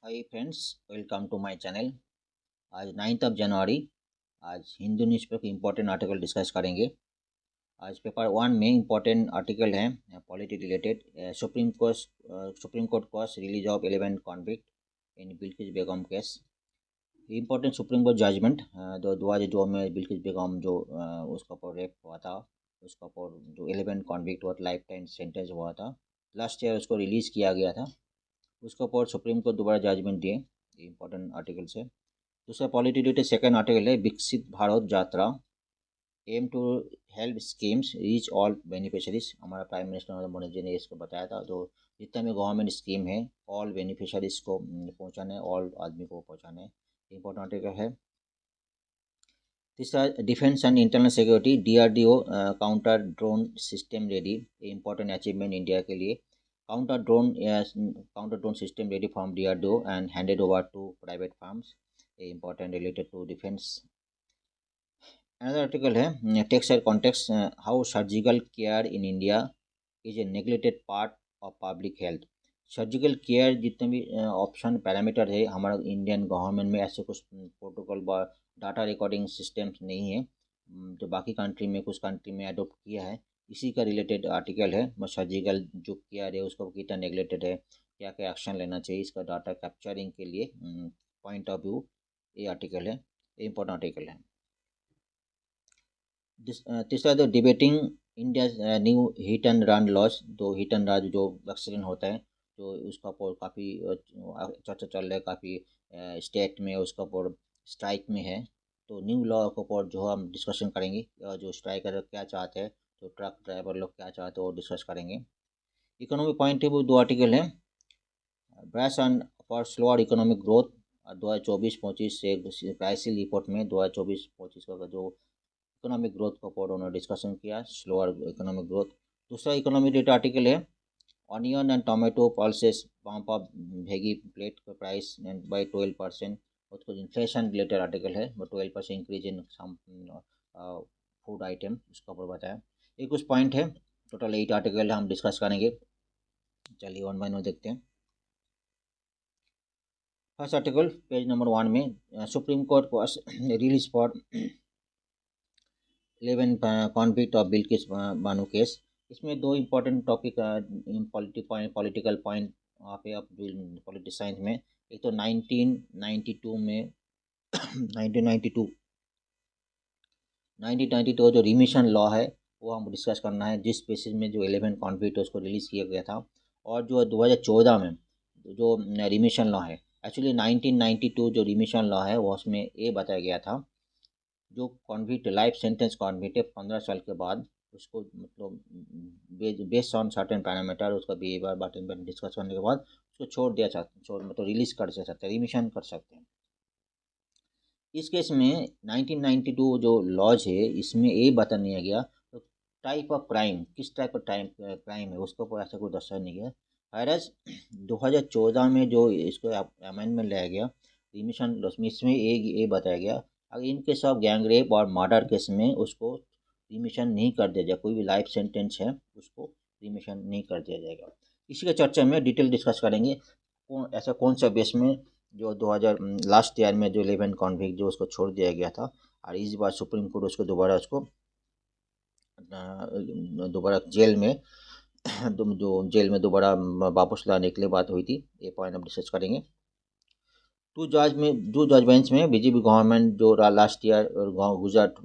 Hi friends, welcome to my channel. आज 9 जनवरी। आज हिंदू न्यूज़पेपर के इम्पोर्टेंट आर्टिकल डिस्कस करेंगे। आज पेपर 1 में इम्पोर्टेंट आर्टिकल है polity related. Supreme court quashes release of 11 convict in Bilkis Begum case. Important supreme court judgement 2002 में बिल्किस बेगम जो उसका ऊपर रेप हुआ था, उसका ऊपर जो 11 कॉन्विक्ट हुआ, लाइफ टाइम सेंटेंस हुआ था। लास्ट ईयर उसको रिलीज़ किया गया था। उसके ऊपर सुप्रीम कोर्ट दोबारा जजमेंट दिए। ये इंपॉर्टेंट आर्टिकल है। दूसरा पॉलिटी रिलेटेड सेकंड आर्टिकल है विकसित भारत यात्रा, aim to help schemes reach all beneficiaries. हमारा प्राइम मिनिस्टर नरेंद्र मोदी जी ने इसको बताया था। जो जितना भी गवर्नमेंट स्कीम है ऑल बेनिफिशरीज को पहुँचाना है, ऑल आदमी को पहुँचाना है। इंपॉर्टेंट आर्टिकल है। तीसरा defence and internal security, DRDO counter drone system ready. Important achievement India के लिए। counter drone system ready from DRDO and handed over to private firms. Important related to defense. Another article है textile context, how surgical care in India is a neglected part of public health. Surgical care जितने भी option parameter है हमारा Indian government में ऐसे कुछ protocol व data recording systems नहीं है जो बाकी कंट्री में कुछ कंट्री में अडोप्ट किया है। इसी का रिलेटेड आर्टिकल है। सर्जिकल जो केयर है उसको कितना नेगलेक्टेड है, क्या क्या एक्शन लेना चाहिए, इसका डाटा कैप्चरिंग के लिए पॉइंट ऑफ व्यू ये आर्टिकल है। इम्पोर्टेंट आर्टिकल है। तीसरा जो debating India new hit and run loss. जो हिट एंड रन जो एक्सीडेंट होता है जो उसका ऊपर काफ़ी चर्चा चल रहा है, काफ़ी स्टेट में उसका ऊपर स्ट्राइक में है। तो न्यू लॉ के ऊपर जो हम डिस्कशन करेंगे, जो स्ट्राइकर क्या चाहते हैं, जो ट्रक ड्राइवर लोग क्या चाहते हैं वो डिस्कस करेंगे। इकोनॉमिक पॉइंट है वो दो आर्टिकल है। Brash and for slower economic growth 2024-25 से प्राइसिंग रिपोर्ट में 2024-25 का जो इकोनॉमिक ग्रोथ का ऊपर उन्होंने डिस्कशन किया, स्लोअर इकोनॉमिक ग्रोथ। दूसरा इकोनॉमिक डेटा आर्टिकल है onion and tomato pulses pump up veggie plate का प्राइस बाई 12%। उसको इन्फ्लेशन रिलेटेड आर्टिकल है, 12% increase in some food item उसका ऊपर बताया। ये कुछ पॉइंट है, टोटल 8 आर्टिकल हम डिस्कस करेंगे। चलिए वन बाय वन देखते हैं। फर्स्ट आर्टिकल पेज नंबर 1 में सुप्रीम कोर्ट को release for 11 convict of Bilkis Bano case. इसमें दो इम्पोर्टेंट टॉपिक पॉलिटिकल पॉइंट वहाँ पे अब पॉलिटिक्स साइंस में। एक तो 1992 में 1992 जो रिमिशन लॉ है वो हम डिस्कस करना है, जिस बेसिस में जो 11 कॉन्विक्ट उसको रिलीज़ किया गया था। और जो 2014 में जो रिमिशन लॉ है, एक्चुअली 1992 जो रिमिशन लॉ है वो उसमें ये बताया गया था जो कॉन्विक्ट लाइफ सेंटेंस कॉन्विक्ट है 15 साल के बाद उसको मतलब बेस्ड ऑन सर्टेन पैरामीटर उसका बिहेवियर बातें डिस्कस करने के बाद उसको छोड़ मतलब रिलीज कर सकते हैं, रिमिशन कर सकते हैं। इस केस में 1992 जो लॉज है इसमें ये बता नहीं गया तो टाइप ऑफ क्राइम किस टाइप ऑफ क्राइम है उसके ऊपर ऐसा कोई दर्शाया नहीं गया। वायरस 2014 में जो इसको अमेंडमेंट लाया गया रिमिशन इसमें ये बताया गया अगर in case of gang rape और मर्डर केस में उसको रिमिशन नहीं कर दिया जाए, कोई भी लाइफ सेंटेंस है उसको रिमिशन नहीं कर दिया जाएगा। इसी का चर्चा में डिटेल डिस्कस करेंगे ऐसा कौन सा बेस में जो 2000 लास्ट ईयर में जो 11 कॉन्विक्ट जो उसको छोड़ दिया गया था और इस बार सुप्रीम कोर्ट उसको दोबारा जेल में जो जेल में दोबारा वापस लाने के लिए बात हुई थी। ये पॉइंट हम डिस्कस करेंगे। टू जजमेंट्स में बीजेपी गवर्नमेंट जो लास्ट ईयर गुजरात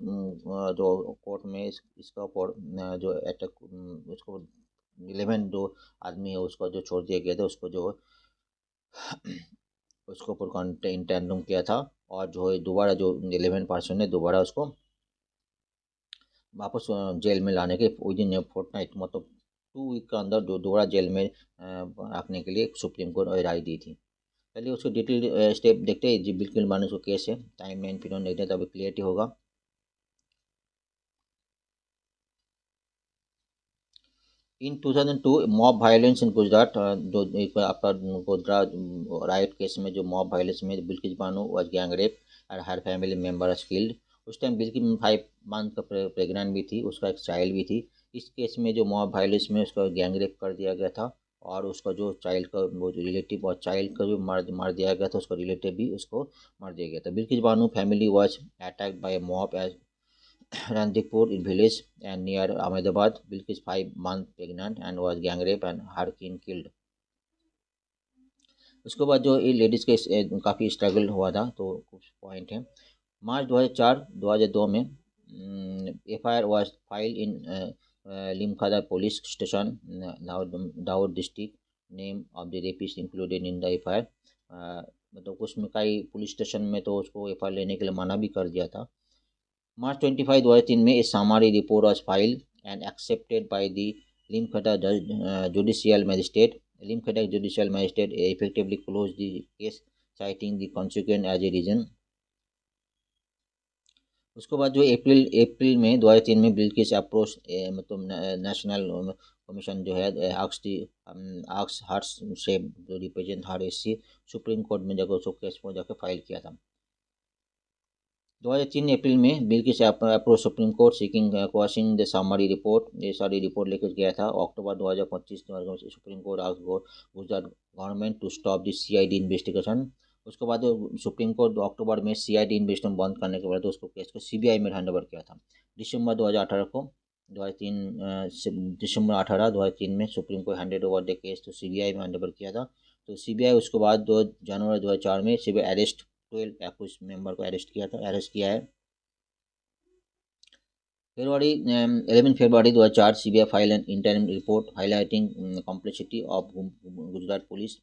जो कोर्ट में इसका ऊपर जो अटैक उसको 11 जो आदमी है उसको जो छोड़ दिया गया था उसको जो उसको ऊपर इंटेंडम किया था और जो है दोबारा जो 11% ने दोबारा उसको वापस जेल में लाने के विद इन फोर्टनाइट मतलब 2 वीक के अंदर दोबारा जेल में रखने के लिए सुप्रीम कोर्ट राय दी थी। चलिए उसको डिटेल स्टेप देखते हैं। जी बिल्कुल मानो उसको केस है, टाइम लाइन फिर देखते हैं तब क्लियरिटी होगा। इन 2002 मॉब वायलेंस इन गुजरात, जो आपका गुजरात राइट केस में जो मॉब वायलेंस में Bilkis Bano was gang rape और हर फैमिली मेम्बर वाज किल्ड। उस टाइम बिल्किस 5 मंथ का प्रेग्नेंट भी थी, उसका एक चाइल्ड भी थी। इस केस में जो मॉब वायलेंस में उसका गैंग रेप कर दिया गया था और उसका जो चाइल्ड का वो जो रिलेटिव और चाइल्ड का जो मार दिया गया था, उसका रिलेटिव भी उसको मार दिया गया था। Bilkis Bano family was attacked by mob as Randikpur in village and near Ahmedabad. Bilkis 5 months pregnant and was gang rape and her kin killed. उसके बाद जो ये लेडीज़ के काफ़ी स्ट्रगल हुआ था, तो कुछ पॉइंट है। मार्च 2002 में FIR was filed in Limkhada police station, Daud district. Name of the rapist included in the FIR. मतलब उसमें कई पुलिस स्टेशन में तो उसको FIR लेने के लिए मना भी कर दिया था। March 25, 2003 में a summary report was filed and accepted by the Limkhada Judicial Magistrate. Limkhada Judicial Magistrate effectively closed the case, citing the consequence as a reason. उसके बाद जो अप्रैल में 2003 में बिल्किस अप्रोच मतलब नेशनल कमीशन जो है आक्स हार्ट्स से जो represent heart SC supreme court में जाकर उसको केस को जाकर फाइल किया था। 2003 अप्रैल में Bilkis approach supreme court seeking quashing the summary report, ये सारी रिपोर्ट लेकर गया था। October 2025 supreme court asked Gujarat government to stop the CID investigation. उसके बाद सुप्रीम कोर्ट अक्टूबर में CID इन्वेस्टिगेशन बंद करने के बाद उसको केस को CBI में हैंडओवर किया था। दिसंबर 2018 को 2003 में supreme court handed over the case तो CBI में हैंडओवर किया था। तो CBI उसके बाद 2 जनवरी 2004 में CBI अरेस्ट 12 एक्यूज मेंबर को अरेस्ट किया है। फरवरी 11 फरवरी 2004 CBI file an interim report highlighting complexity of Gujarat police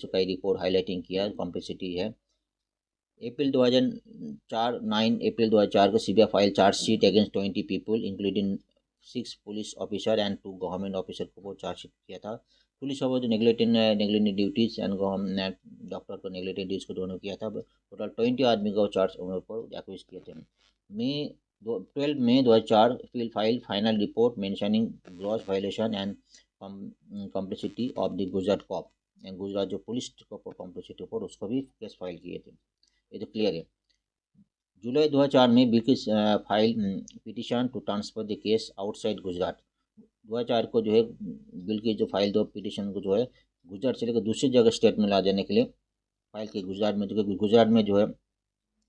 का रिपोर्ट हाईलाइटिंग किया कॉम्प्लेक्सिटी है। अप्रैल 2004 को CBI file chargesheet against 20 people including 6 police officer and 2 government officer को चार्जशीट किया था। Police officer neglected duties and government doctor को neglected duties को दोनों किया था। टोटल 20 आदमी को चार्ज को एक्यूज किए थे। 12 May 2004 file final report mentioning gross violation and complexity of the Gujarat cop and Gujarat जो पुलिस कॉम्प्लेक्सिटी पर उसको भी केस फाइल किए थे। ये तो क्लियर है। जुलाई 2004 में Bilkis file petition to transfer the case outside Gujarat. 2004 को जो है बिल्किस जो फाइल दो पिटिशन को जो है गुजरात से लेकर दूसरी जगह स्टेट में ला जाने के लिए फाइल की गुजरात में, जो गुजरात में जो है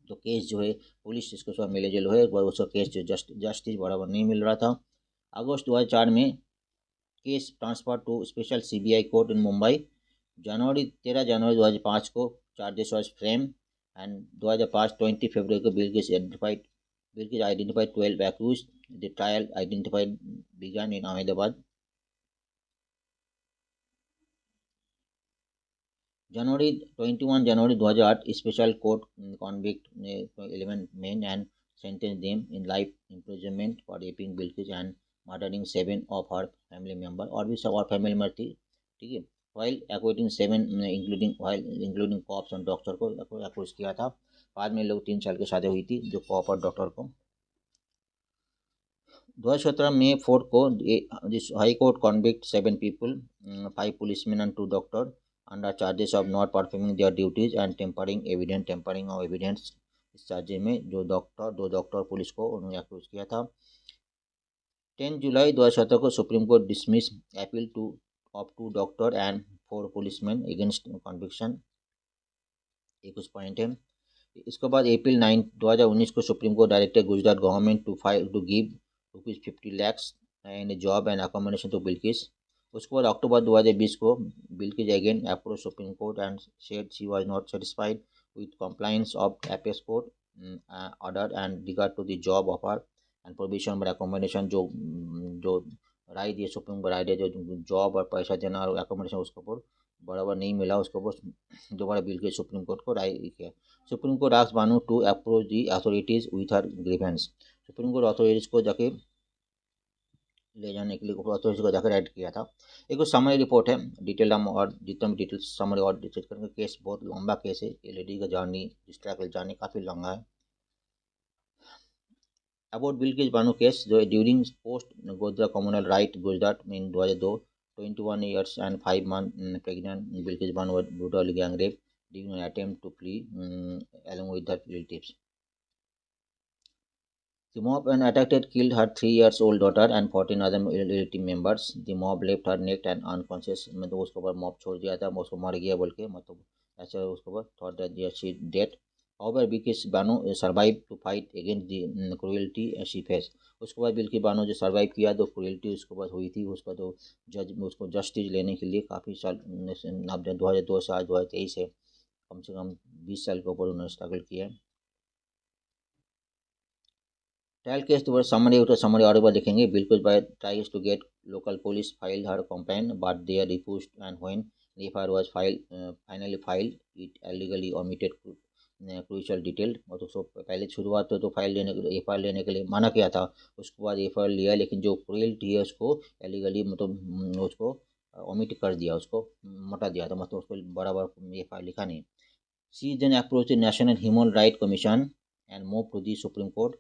तो केस जो है पुलिस इसको सब मिले जुले है, एक बार उसका केस जो जस्टिस बराबर नहीं मिल रहा था। अगस्त 2004 में case transfer to special CBI court in Mumbai. 13 जनवरी 2005 को चार्जेस वाज फ्रेम एंड 2005 20 फरवरी को Bilkis identified 12 accused. The trial began in Ahmedabad. January 2008 special court convict 11 men and sentenced them in life imprisonment for raping Bilkis and murdering 7 of her family member। और भी सब और family member थी, ठीक है। while acquitting 7 including cops और doctor को accused किया था। बाद में लोग 3 साल की सजा हुई थी जो कॉप और डॉक्टर को। 2017 में 4 को high court convict 7 people, 5 policemen and 2 doctor under charges of not performing their duties and tampering of evidence। इस चार्जे में जो दो डॉक्टर पुलिस को उन्होंने एक्यूज किया था। 10 जुलाई 2017 को supreme court dismiss appeal of 2 doctor and 4 policeman against conviction. ये कुछ पॉइंट है। इसके बाद अप्रैल 9 2019 को supreme court directed Gujarat government to give ₹50 lakh and job and accommodation to Bilkis. उसके बाद अक्टूबर 2020 को Bilkis again approach supreme court and said she was not satisfied with compliance of apex court order and regard to the job offer and provision for accommodation. जो राय दिए supreme court राय दिए जो job और पैसा देना और अकोमोडेशन उसके ऊपर बराबर नहीं मिला, उसके ऊपर दोबारा बिल्किस सुप्रीम कोर्ट को राय किया। Supreme court asked Bano to approach the authorities with her grievance. Supreme court authorities को जाके ले जाने के लिए अथॉरिटीज को जाकर राइट किया था। एक समरी रिपोर्ट है, डिटेल हम और जितना भी डिटेल समरी और डिस्कस करेंगे। केस बहुत लंबा केस है, ये लेडी का जर्नी डिस्ट्रैक्ट जर्नी काफ़ी लंबा है। अबाउट बिल्किस बानो केस जो during post Godhra communal right Gujarat में इन 2002 21 years and 5 months pregnant Bilkis Bano was brutally gang raped during an attempt to flee along with her relatives। The mob and attacked and killed her 3 years old daughter and 14 other relative members. The mob left her naked and unconscious. मतलब उसके ऊपर mob छोड़ दिया था, उसको मर गया बोल के, मतलब ऐसा उसके ऊपर thought that she dead. However, Bilkis Bano survived to fight against the cruelty she faced. उसके बाद बिल्की बानो जो सर्वाइव किया तो क्रुएल्टी उसके बाद हुई थी, उसका तो जज उसको जस्टिस लेने के लिए काफ़ी साल, अब 2002 से आज 2023 है, कम से कम 20 साल के ऊपर उन्होंने स्ट्रगल किया है। ट्रायल केस तो समरी और बार देखेंगे। बिल्कुल by tries to get local police file her complaint but they are refuse and when FIR was finally filed it illegally omitted crucial detail. मतलब उसको पहले शुरुआत तो फाइल लेने एफआईआर लेने के लिए मना किया था, उसके बाद एफआईआर लिया, लेकिन जो क्रुएल्टी है उसको इलीगली मतलब उसको ओमिट कर दिया, उसको मटा दिया था, मतलब उसको बराबर एफआईआर लिखा नहीं। She then approach the national human right commission and move to the supreme court.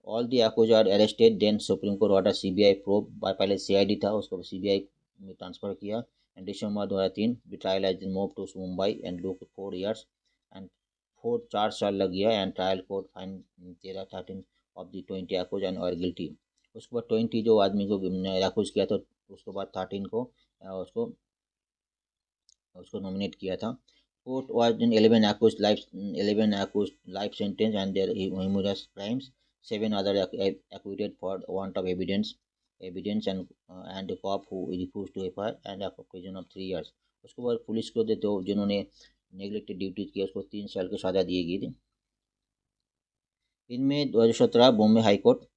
All the accused are arrested, then supreme court order CBI probe, पहले सीआईडी था उसको सीबीआई में ट्रांसफर किया। And December 2003 the trial has been move to Mumbai and look 4 years and 4 साल लग गया। And trial court fine 13 of the 20 accused and और guilty. उसके बाद 20 जो आदमी को अक्यूज किया था, उसके बाद 13 को उसको उसको नॉमिनेट किया था। Court was in 11 accused life sentence and their humorous crimes. 7 other acquitted for want of evidence and the cop who refused to FIR and a prison of 3 years. उसके बाद पुलिस को देते हो जिन्होंने नेग्लेक्टेड ड्यूटी किया उसको 3 साल की सजा दी गई थी। इनमें 2017 Bombay high court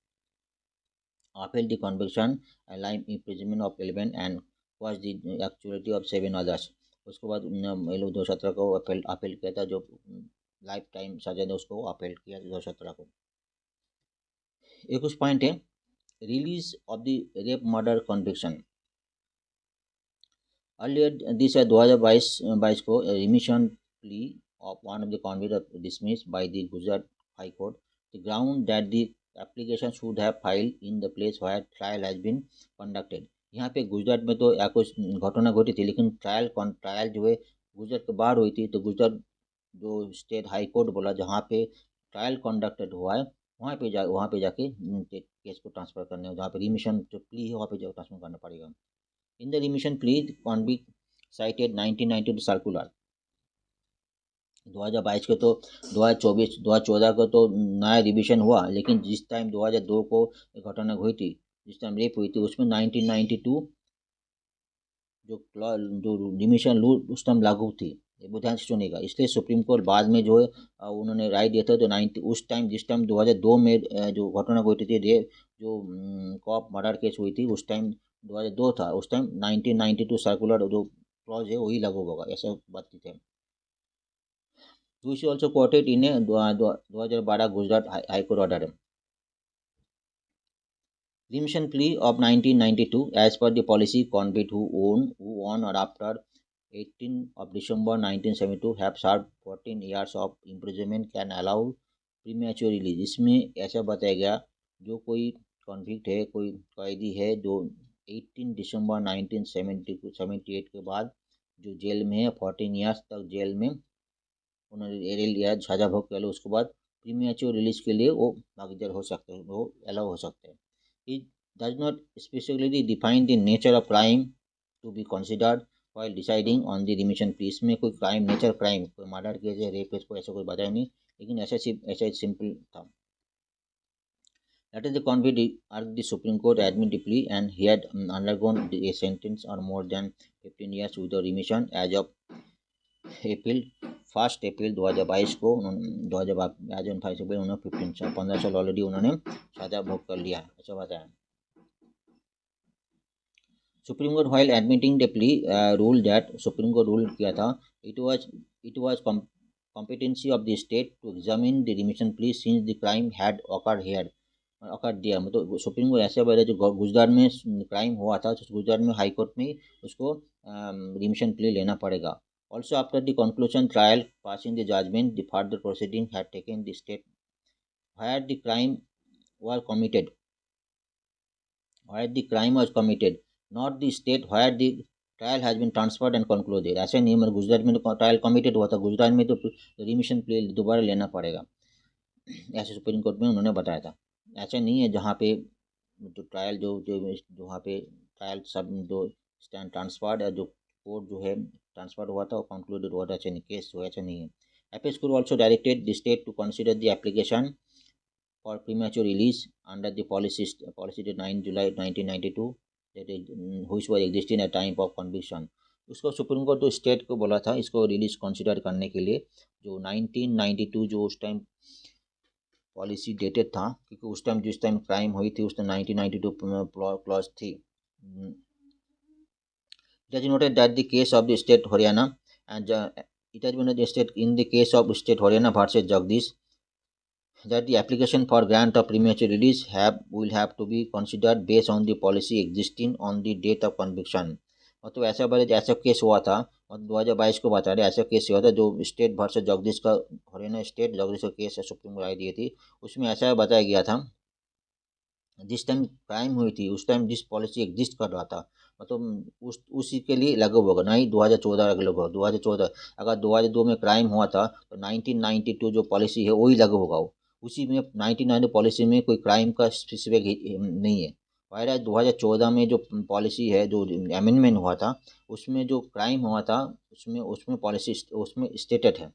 upheld the conviction and life imprisonment of 11 and was the actuality of 7 others. उसके बाद 2017 को अपील किया था, जो लाइफ टाइम सजा ने उसको अपील किया 2017 को। एक उस पॉइंट है release of the rape murder conviction. Earlier this 2022 को remission plea of one of the convict dismiss by the Gujarat high court the ground that the application should have filed in the place where trial has been conducted. यहाँ पे गुजरात में तो या कुछ घटना घटी थी, लेकिन ट्रायल जो है गुजरात के बाहर हुई थी, तो गुजरात जो स्टेट हाई कोर्ट बोला जहाँ पे ट्रायल कंडक्टेड हुआ है वहाँ पे जाके केस को ट्रांसफ़र करने, जहाँ पे रिमिशन जो प्ली है वहाँ पे जाकर ट्रांसफ़र करना पड़ेगा। In the remission plea convict cited 1992 circular 2022 के तो 2014 को तो नया रिविजन हुआ, लेकिन जिस टाइम 2002 को घटना हुई थी, जिस टाइम रेप हुई थी, उसमें 1992 जो रिमिशन रूल उस टाइम लागू थी, वो ध्यान से सुनेगा। इसलिए सुप्रीम कोर्ट बाद में जो है उन्होंने राय दिया था, तो 90 उस टाइम जिस टाइम 2002 में जो घटना हुई थी रेप जो कॉप मर्डर केस हुई थी, उस टाइम 2002 था, उस टाइम 1992 सर्कुलर जो क्लॉज है वही लागू होगा, ऐसा बात की थे। This is also quoted in a 2012 Gujarat High Court order. Remission plea of 1992, as per the policy, convict who on or after 18 of December 1972 have served 14 years of imprisonment can allow premature release। इसमें ऐसा बताया गया जो कोई convict है, कोई कैदी है जो 18 दिसंबर 1978 के बाद जो जेल में है, 14 ईयर्स तक जेल में उन्होंने लिया सजा भोग कर लो, उसके बाद प्रीमेच्योर रिलीज के लिए वो भागीदार हो सकते हैं, वो अलाउ हो सकते हैं। It does not specifically define the nature of crime to be considered while deciding on the remission plea. इसमें कोई क्राइम नेचर क्राइम कोई मर्डर केस है, रेप केस को ऐसा कोई बताया नहीं, लेकिन ऐसा सिंपल था। That is the convict urged the Supreme Court admit the plea and he had undergone a sentence or more than 15 years without remission as of अप्रैल 2022 को आज 5 अप्रैल उन्होंने 15 साल ऑलरेडी उन्होंने सजा भोग कर लिया, ऐसा बताया। Supreme court while admitting the plea rule that supreme court rule किया था it was competency of the state to examine the remission plea since the crime had occur दिया। मतलब सुप्रीम कोर्ट ऐसे बोला जो गुजरात में क्राइम हुआ था, तो गुजरात में हाई कोर्ट में उसको रिमिशन प्ली लेना पड़ेगा। Also, after the conclusion trial, passing the judgment, the further proceeding had taken the state where the crime was committed, not the state where the trial has been transferred and concluded. ऐसे नहीं, मतलब गुजरात में तो trial committed हुआ था, गुजरात में तो remission play दोबारा लेना पड़ेगा, ऐसे सुप्रीम कोर्ट में उन्होंने बताया था। ऐसा नहीं है जहाँ पे जो ट्रायल जो जो वहाँ पे ट्रायल सब जो स्टैंड ट्रांसफर्ड या जो कोर्ट जो है ट्रांसफर्ड हुआ था वो कंक्लूडेड हुआ था, ऐसा नहीं केस जो ऐसा नहीं है। Apex court also directed the state to consider the application for premature release under the policy dated 9 July 1992 that is which was existing at time of conviction। उसको सुप्रीम कोर्ट तो स्टेट को बोला था इसको रिलीज कंसिडर करने के लिए, जो 1992 जो उस टाइम पॉलिसी डेटेड था, क्योंकि उस टाइम जिस टाइम क्राइम हुई थी उस टाइम 1992 क्लॉज थी। It has noted that the case of the state Haryana and it has been the state in the case of state Haryana versus Jagdish that the application for grant of premature release will have to be considered based on the policy existing on the date of conviction। मतलब ऐसा बार ऐसा case हुआ था और 2022 को बता रहे ऐसा केस हुआ था जो स्टेट वर्सेस जगदीश का हरियाणा स्टेट जगदीश का केस है, सुप्रीम कोर्ट राय दी थी। उसमें ऐसा बताया गया था जिस टाइम क्राइम हुई थी उस टाइम जिस पॉलिसी एग्जिस्ट कर रहा था मतलब उसी के लिए लागू होगा, ना ही 2014 लागू होगा। 2014 अगर 2002 में क्राइम हुआ था तो 1992 जो पॉलिसी है वही लागू होगा। उसी में 1990 पॉलिसी में कोई क्राइम का स्पेसिफिक नहीं है। वायरस 2014 में जो पॉलिसी है जो अमेंडमेंट हुआ था उसमें जो क्राइम हुआ था उसमें उसमें पॉलिसी उसमें स्टेटेड है।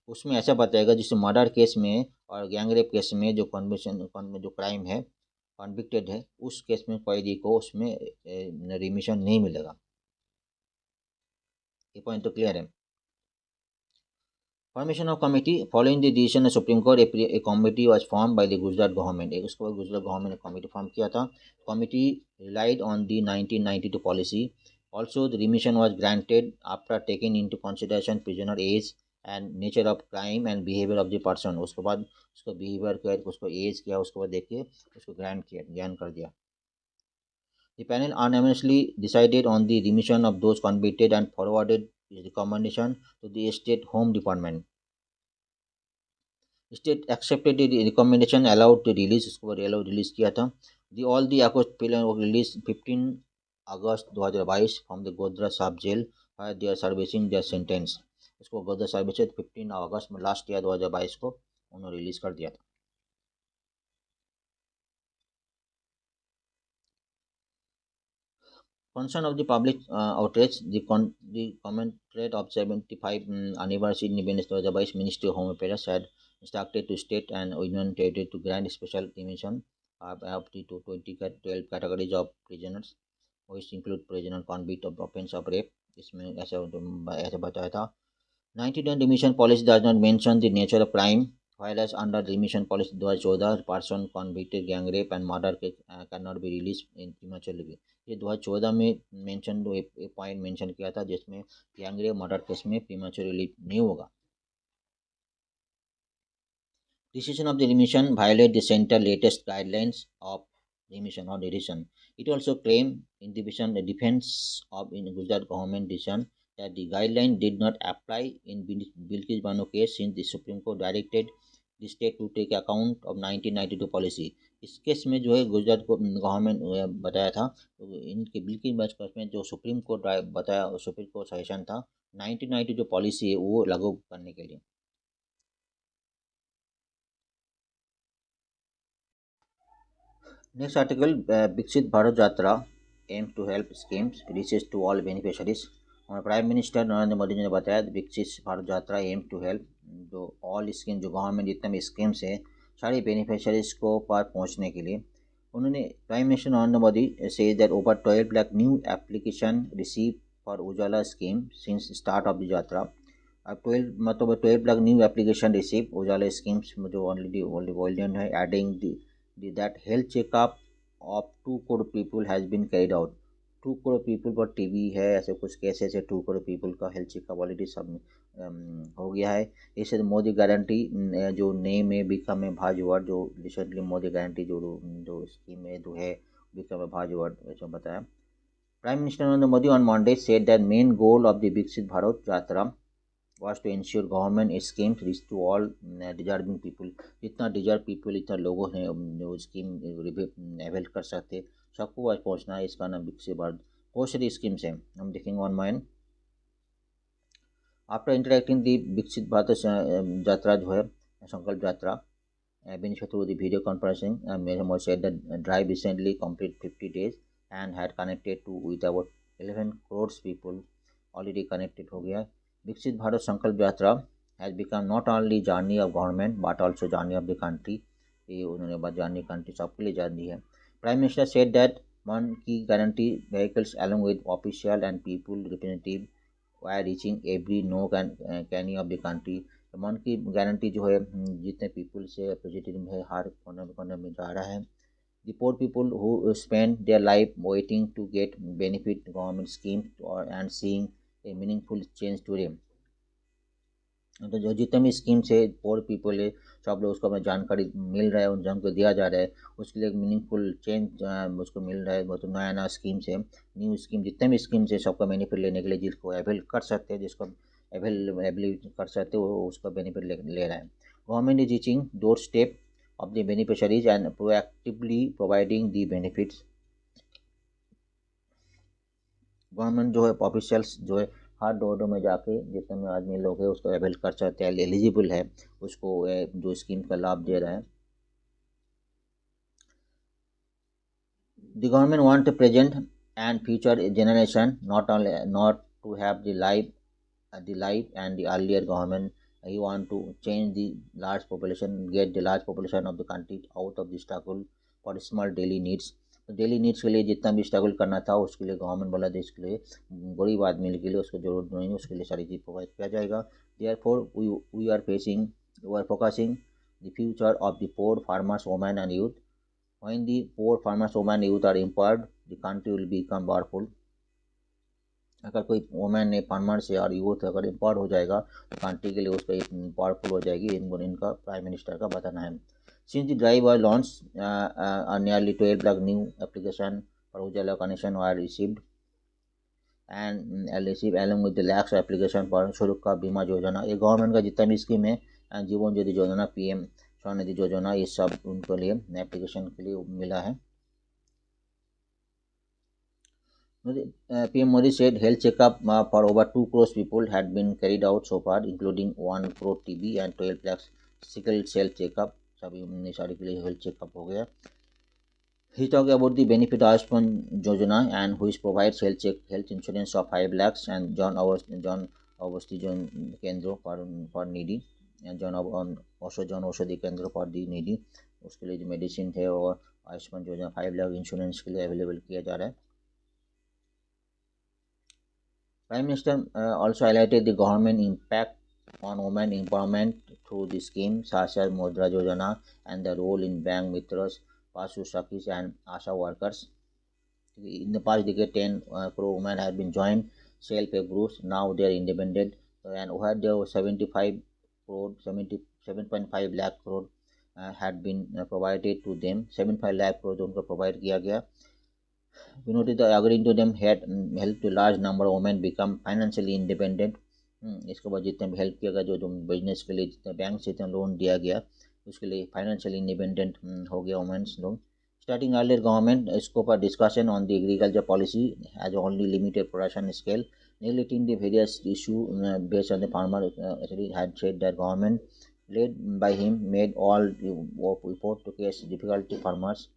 उसमें ऐसा बताएगा जिससे मर्डर केस में और गैंगरेप केस में जो कन्विक्शन जो क्राइम है कन्विक्टेड है उस केस में कैदी को उसमें रिमिशन नहीं मिलेगा। ये पॉइंट तो क्लियर है। Formation of committee following the decision of supreme court a committee was form by the Gujarat government. उसके बाद गुजरात गवर्नमेंट ने कमेटी फॉर्म किया था। Committee relied on the 1992 policy. Also the remission was granted after taking into consideration prisoner age and nature of crime and behaviour of the person. उसके बाद उसका behaviour किया, उसको एज किया, उसके बाद देख के उसको ग्रांट कर दिया। The panel unanimously decided on the remission of those convicted and forwarded his recommendation to the State Home Department. State accepted the recommendation, allowed the release, उसको allowed release किया था। All the accused felons were released 15 August 2022 from the Godhra Sub Jail where they are servicing their sentence। उसको Godhra service 15 अगस्त में last year 2022 को उन्होंने release कर दिया था। Concern of the public outrage, the commensurate of 75 anniversary Independence 2022, Ministry of Home Affairs had instructed to state and union territory to grant special permission up to 12 categories of prisoners, which include prisoner convict of offense of rape। इसमें ऐसा बताया था। 1910 remission policy does not mention the nature of crime, whereas under remission policy 2014 person convicted gang rape and murder cannot be released in prematurely। ये 2014 में mention एक point mention किया था जिसमें गैंग रेप मर्डर केस में premature release नहीं होगा। Decision of the remission violate the center latest guidelines of remission or decision। It also claimed in the defense of in Gujarat government decision that the guideline did not apply in Bilkis Bano case since the Supreme Court directed the state to take account of 1992 policy। इस case में जो है गुजरात को government बताया था तो इनके Bilkis Bano case में जो सुप्रीम कोर्ट बताया सुप्रीम कोर्ट सजेशन था 1992 जो पॉलिसी है वो लागू करने के लिए। Next article, Viksit Bharat Yatra aims to help schemes reaches to all beneficiaries। हमारे प्राइम मिनिस्टर नरेंद्र मोदी जी ने बताया विकसित भारत यात्रा एम टू हेल्प जो ऑल स्कीम जो गवर्नमेंट जितने भी स्कीम्स है सारी बेनिफिशरीज को पार पहुंचने के लिए। उन्होंने prime minister Narendra Modi say that over 12 lakh new application receive for Ujala scheme since start of the यात्रा। अब 12 लाख न्यू एप्लीकेशन रिसीव उजाला स्कीम्स जो ऑलरेडी है adding that health checkup of 2 crore people has been carried out। 2 crore people पर TB है ऐसे कुछ cases है 2 crore people का हेल्थ चेकअप ऑलरेडी सब हो गया है। इससे मोदी गारंटी जो नेम है बिकम है भाजवर्ड जो रिसेंटली मोदी गारंटी जो स्कीम है जो है बिकम है भाजवर्ड ऐसा बताया। Prime minister Narendra Modi on Monday said that main goal of the विकसित भारत यात्रा was to ensure government schemes reach to all deserving people। जितना डिजर्व पीपल इतना लोगों ने जो स्कीम अवेल कर सकते सबको आज पहुंचना है। इसका नाम विकसित भारत बहुत सारी स्कीम्स हैं हम देखेंगे ऑन माइन। आफ्टर इंटरेक्टिंग दी विकसित भारत यात्रा जो है संकल्प यात्रा beneficiary through the video conferencing. Mr. said that drive recently completed 50 days and had connected to with about 11 crores people already connected हो गया. Viksit Bharat Sankalp Yatra has become not only journey of government but also journey of the country. ये उन्होंने बात journey country सबके लिए जानी है. Prime Minister said that one key guarantee vehicles along with official and people representative were reaching every nook and cranny of the country. मन की guarantee जो है जितने पीपल से रिप्रेजेंटेटिव है हर कोने में जा रहा है. The poor people who spend their life waiting to get benefit government schemes and seeing a meaningful change today. तो जो जितने भी स्कीम्स है पोर पीपल है सब लोग उसको हमें जानकारी मिल रहा है उन जन को दिया जा रहा है उसके लिए एक मीनिंगफुल चेंज उसको मिल रहा है. वो तो नया नया स्कीम्स है न्यू स्कीम जितने भी स्कीम्स है सबका बेनिफिट लेने के लिए जिसको अवेल कर सकते हैं जिसको अवेलेबल कर सकते हैं वो उसका बेनिफिट ले रहा है. Government is reaching door step of the beneficiaries and proactively providing the benefits. Government जो है ऑफिशियल्स जो है हर डोर में जाके जितने में आदमी लोग है उसको अवेल कर सकते हैं एलिजिबल है उसको जो स्कीम का लाभ दे रहा है. The government want the present and future generation not to have the life and the earlier government. He want to change the large population, get the large population of the country out of the struggle for small daily needs. तो daily needs के लिए जितना भी struggle करना था उसके लिए government बोला था इसके लिए गरीब आदमी के लिए उसको जरूरत नहीं है उसके लिए सारी चीज़ प्रोवाइड किया जाएगा. Therefore we are focusing the future of the poor farmers, women and youth. When the poor farmers, women and youth are empowered, the country will become powerful. अगर कोई वुमेन ने फार्मर से और यूथ अगर empower हो जाएगा तो country के लिए उसका पावरफुल हो जाएगी. इनका प्राइम मिनिस्टर का बताना है. Since the drive was launch nearly 12 lakh new application for Ujala connection were received and receive along with the lakhs application for सुरक्षा बीमा योजना. ये गवर्नमेंट का जितना भी स्कीम है जीवन ज्योति योजना PM स्वनिधि योजना ये सब उनके लिए एप्लीकेशन के लिए मिला है. PM Modi said health checkup for over 2 crores people had been carried out so far, including 1 crore TB and 12 lakhs sickle cell checkup. सभी सारे के लिए हेल्थ चेकअप हो गया. He talked about the benefit of Ayushman Yojana and which provides health insurance of 5 lakhs and John Awasthi Kendra for needy and John Awasthi Kendra for the needy. उसके लिए जो medicine है और आयुष्मान योजना 5 lakh insurance के लिए अवेलेबल किया जा रहा है. Prime Minister also highlighted the government impact on women empowerment through the schemes such as Mudra Yojana and the role in Bank Mitras, Pasu Sakis and Asha workers. In the past decade, 10 crore women have been joined self-help groups. Now they are independent and where there were 7.5 lakh crore had been provided to them. 75 lakh crore उनको provide किया गया. We noted that according to them had helped to large number of women become financially independent. इसके बाद जितने भी help किया गया जो बिजनेस के लिए जितने बैंक से जितना लोन दिया गया उसके लिए फाइनेंशियली इंडिपेंडेंट हो गया वुमेन्स लोग. Starting earlier, government scope of discussion on the agriculture policy has only limited production scale, neglecting the various issue based on the farmer. Actually, had said that government led by him made all effort to case difficulty farmers.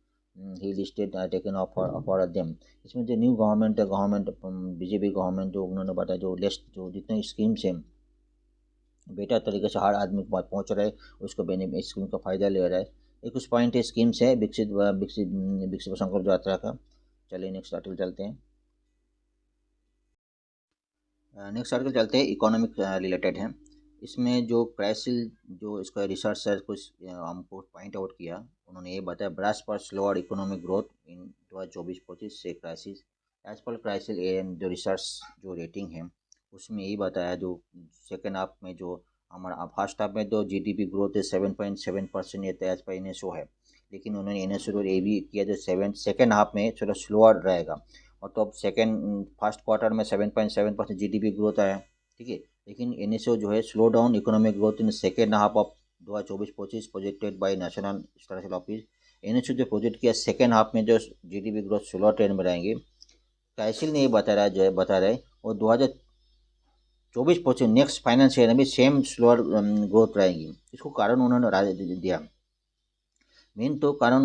He listed taken off for them. इसमें जो new government है government BJP government जो उन्होंने बताया जो list जो जितने schemes हैं बेटर तरीके से हर आदमी के पास पहुँच रहा है उसको बेनिफिट स्कीम का फ़ायदा ले रहा है. एक कुछ पॉइंट है स्कीम्स है विकसित संकल्प यात्रा का. चलिए नेक्स्ट आर्टिकल चलते हैं. नेक्स्ट आर्टिकल चलते हैं इकोनॉमिक रिलेटेड है. इसमें जो क्राइसिल जो इसका रिसर्चर कुछ हमको पॉइंट आउट किया उन्होंने ये बताया ब्रश पर स्लोअर इकोनॉमिक ग्रोथ इन 2024-25 से क्राइसिस एज पर क्राइसिल जो रिसर्च जो रेटिंग है उसमें यही बताया जो सेकेंड हाफ में जो हमारा फर्स्ट हाफ में तो GDP ग्रोथ है 7.7% ये एज पर NSO है लेकिन उन्होंने NSO ये भी किया जो सेकेंड हाफ में थोड़ा स्लोअर रहेगा और तो फर्स्ट क्वार्टर में 7.7% GDP ग्रोथ आया. ठीक है लेकिन NSO जो है slow down economic growth in second half of 2024-25 projected by national statistical office. NSO जो प्रोजेक्ट किया सेकेंड हाफ में जो GDP ग्रोथ स्लो ट्रेंड में रहेंगे. कैसिल ने ये बता रहा है और 2024-25 नेक्स्ट फाइनेंशियल ईयर में सेम स्लोअर ग्रोथ रहेंगी. इसको कारण उन्होंने दिया मेन तो कारण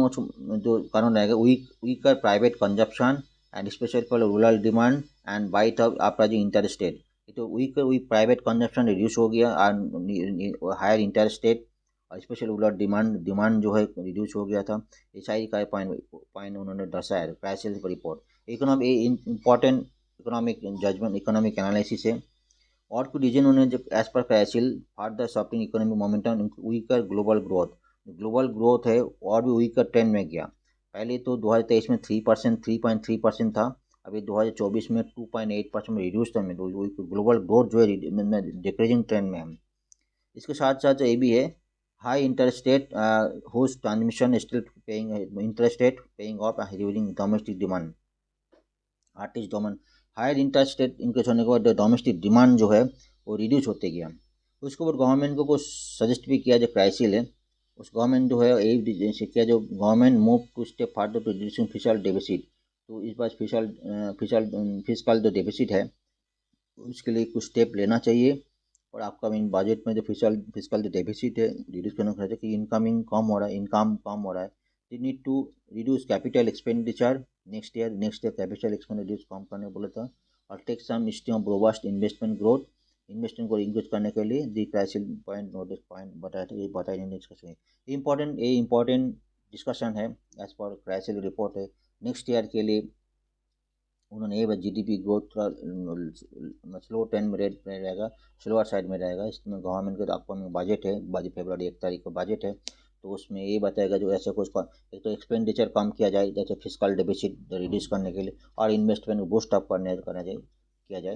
जो कारण रहेगा weaker private consumption and special for rural demand and bite of आपका जो इंटरेस्ट रेट, तो वीक प्राइवेट कंजप्शन रिड्यूस हो गया और हायर इंटरेस्ट रेट और स्पेशल रूरल डिमांड जो है रिड्यूस हो गया था। ये सारी का पॉइंट उन्होंने दर्शाया crisis report. Economy important economic judgement economic analysis है। और कुछ रीजन उन्होंने जो एज पर Crisil further softening economic momentum weaker global growth है और भी वीकर ट्रेंड में गया। पहले तो 2023 में 3.3% था, अभी 2024 में 2.8% में रिड्यूस था। में तो ग्लोबल ग्रोथ जो है डिक्रीजिंग ट्रेंड में है। इसके साथ साथ ये भी है high interest rate whose transmission still paying interest rate paying of reducing domestic demand artist demand. Higher interest rate increase होने के बाद डोमेस्टिक डिमांड जो है वो रिड्यूस होते गया। उसके बाद गवर्नमेंट को कुछ सजेस्ट भी किया जो क्राइसिल है, उस गवर्नमेंट जो है यही किया जो government move to step further to reducing fiscal deficit. तो इस बार फिजिकल जो डेफिसिट है उसके लिए कुछ स्टेप लेना चाहिए। और अपकमिंग बजट में जो फिजिकल जो डेफिसिट है रिड्यूस करना चाहिए कि इनकम कम हो रहा है। They need to reduce capital expenditure next year capital expenditure कम करने बोला था। और take some step of robust investment को इंक्रीज करने के लिए the CRISIL point notice point बताया था, ये बताया डिस्कशन इम्पोर्टेंट डिस्कशन है एज पर क्राइसिल रिपोर्ट है। नेक्स्ट ईयर के लिए उन्होंने ये जीडीपी ग्रोथ थोड़ा स्लो ट्रेंड में रेट में रहेगा, स्लोअर साइड में रहेगा। इसमें गवर्नमेंट का अपकमिंग बजट है, फरवरी 1 तारीख को बजट है, तो उसमें ये बताएगा जो ऐसे कुछ एक तो एक्सपेंडिचर कम किया जाए जैसे फिजिकल डेफिसिट रिड्यूस करने के लिए और इन्वेस्टमेंट को बूस्ट अप किया जाए।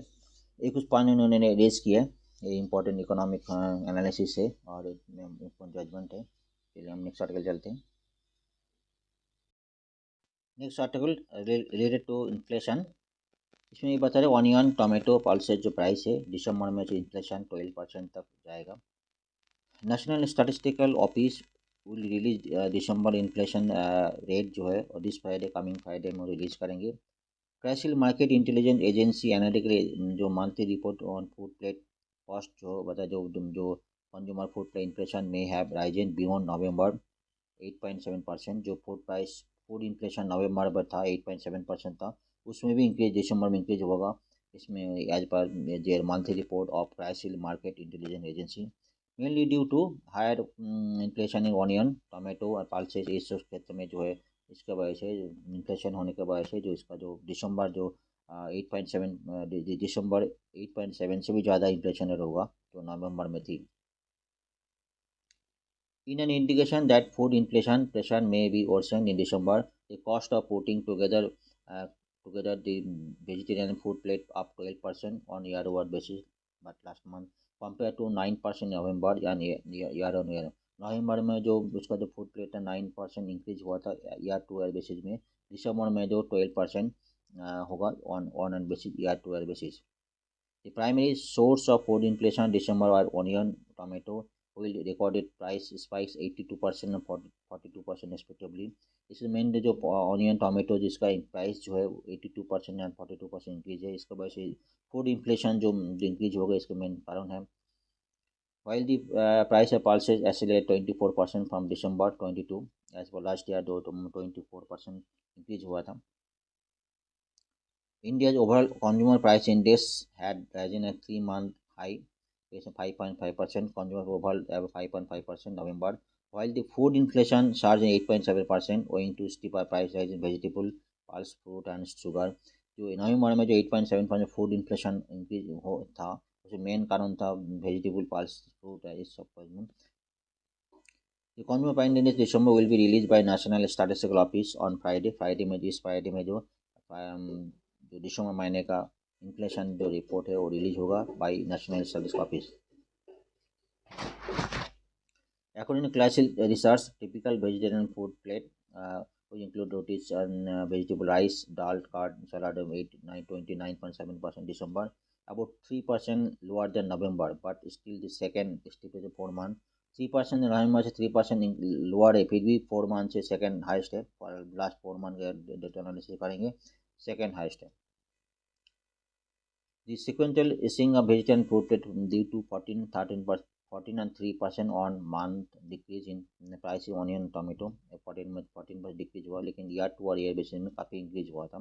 ये कुछ पॉइंट उन्होंने रेज किया है। ये इंपॉर्टेंट इकोनॉमिक एनालिसिस है और जजमेंट है। चलिए हम नेक्स्ट आर्टिकल चलते हैं। Next article related to inflation. इसमें ये बता रहे ऑनियन टोमेटो पल्सेस जो प्राइस है दिसंबर में जो इन्फ्लेशन 12% तक जाएगा। National statistical office will release December inflation rate जो है और दिस फ्राइडे कमिंग फ्राइडे में रिलीज करेंगे। CRISIL market intelligence agency analytical जो monthly report on food plate cost जो बता जो कंज्यूमर फूड प्लेट इन्फ्लेशन में हैव राइजन बियॉन्ड नवंबर 8.7%। जो फूड इन्फ्लेशन नवंबर में था 8.7% था, उसमें भी इंक्रीज दिसंबर में इंक्रीज होगा। इसमें as per their monthly report of Crisil market intelligence agency mainly due to higher inflation in onion tomato और पल्सेस। इस क्षेत्र में जो है इसके वजह से इन्फ्लेशन होने की वजह से जो इसका जो दिसंबर जो 8.7 दिसंबर 8.7 से भी ज़्यादा इन्फ्लेशन रेट होगा जो नवंबर में थी। In an indication that food inflation pressure may be worsened in December, the cost of putting together the vegetarian food plate up 12% on year-over basis, but last month compared to 9% November and year on year। नवंबर में जो उसका जो food plate है 9% increase हुआ था year two year basis में। दिसंबर में जो 12% होगा on and bases year two year basis. The primary source of food inflation December were onion, tomato, oil recorded price spikes 82% and 42% respectively। इसमें मेन जो onion tomato जिसका price जो है 82% and 42% increase है, इसके वजह से फूड इन्फ्लेशन जो इंक्रीज होगा इसके मेन कारण है। While the price of pulses accelerated 24% from December 22 as well last year, दो 24% इंक्रीज हुआ था। India's overall consumer price index had risen a 3-month high, is 5.5%. Consumer overall 5.5% November, while the food inflation surged 8.7% owing to steeper price rise in vegetable, pulse, fruit and sugar। जो नवंबर में जो 8.7% food inflation increase था उसमें main कारण था vegetable, pulse, fruit है इस सब में। The consumer price index December will be released by National Statistical Office on Friday में जो दिसंबर महीने का इन्फ्लेशन जो रिपोर्ट है वो रिलीज होगा by national statistics office. According to Classic Research, typical vegetarian food plate which include rotis and vegetable rice, dal, curd, salad of 29.7% December, about 3% lower than November, but still the second steepest 4 month। 3% नवंबर से 3% lower है, फिर भी 4 month से second highest है। Last 4 month का data analysis करेंगे, second highest है। The sequential easing of vegetarian food plate due to 14 and 3% on month decrease in the price of onion and tomato for 14% decrease हुआ, लेकिन year to और year basis में काफ़ी increase हुआ था।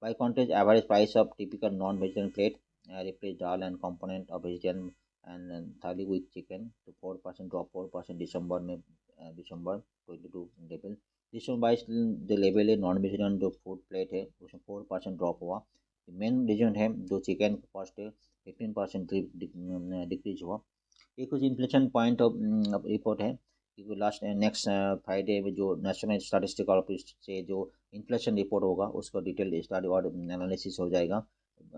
By contrast average price of typical non vegetarian plate replace dal and component of vegetarian and थाली with chicken तो 4% drop 4% दिसंबर में दिसंबर 22 लेवल। दिसंबर बाईस जो लेवल है नॉन वेजिटेरियन जो फूड प्लेट है उसमें 4% ड्रॉप हुआ। मेन रीजन है जो चिकन कॉस्ट है 15% डिक्रीज हुआ। ये कुछ इन्फ्लेशन पॉइंट ऑफ रिपोर्ट है क्योंकि लास्ट नेक्स्ट फ्राइडे में जो नेशनल स्टैटिस्टिकल ऑफिस से जो इन्फ्लेशन रिपोर्ट होगा उसका डिटेल स्टडी और एनालिसिस हो जाएगा।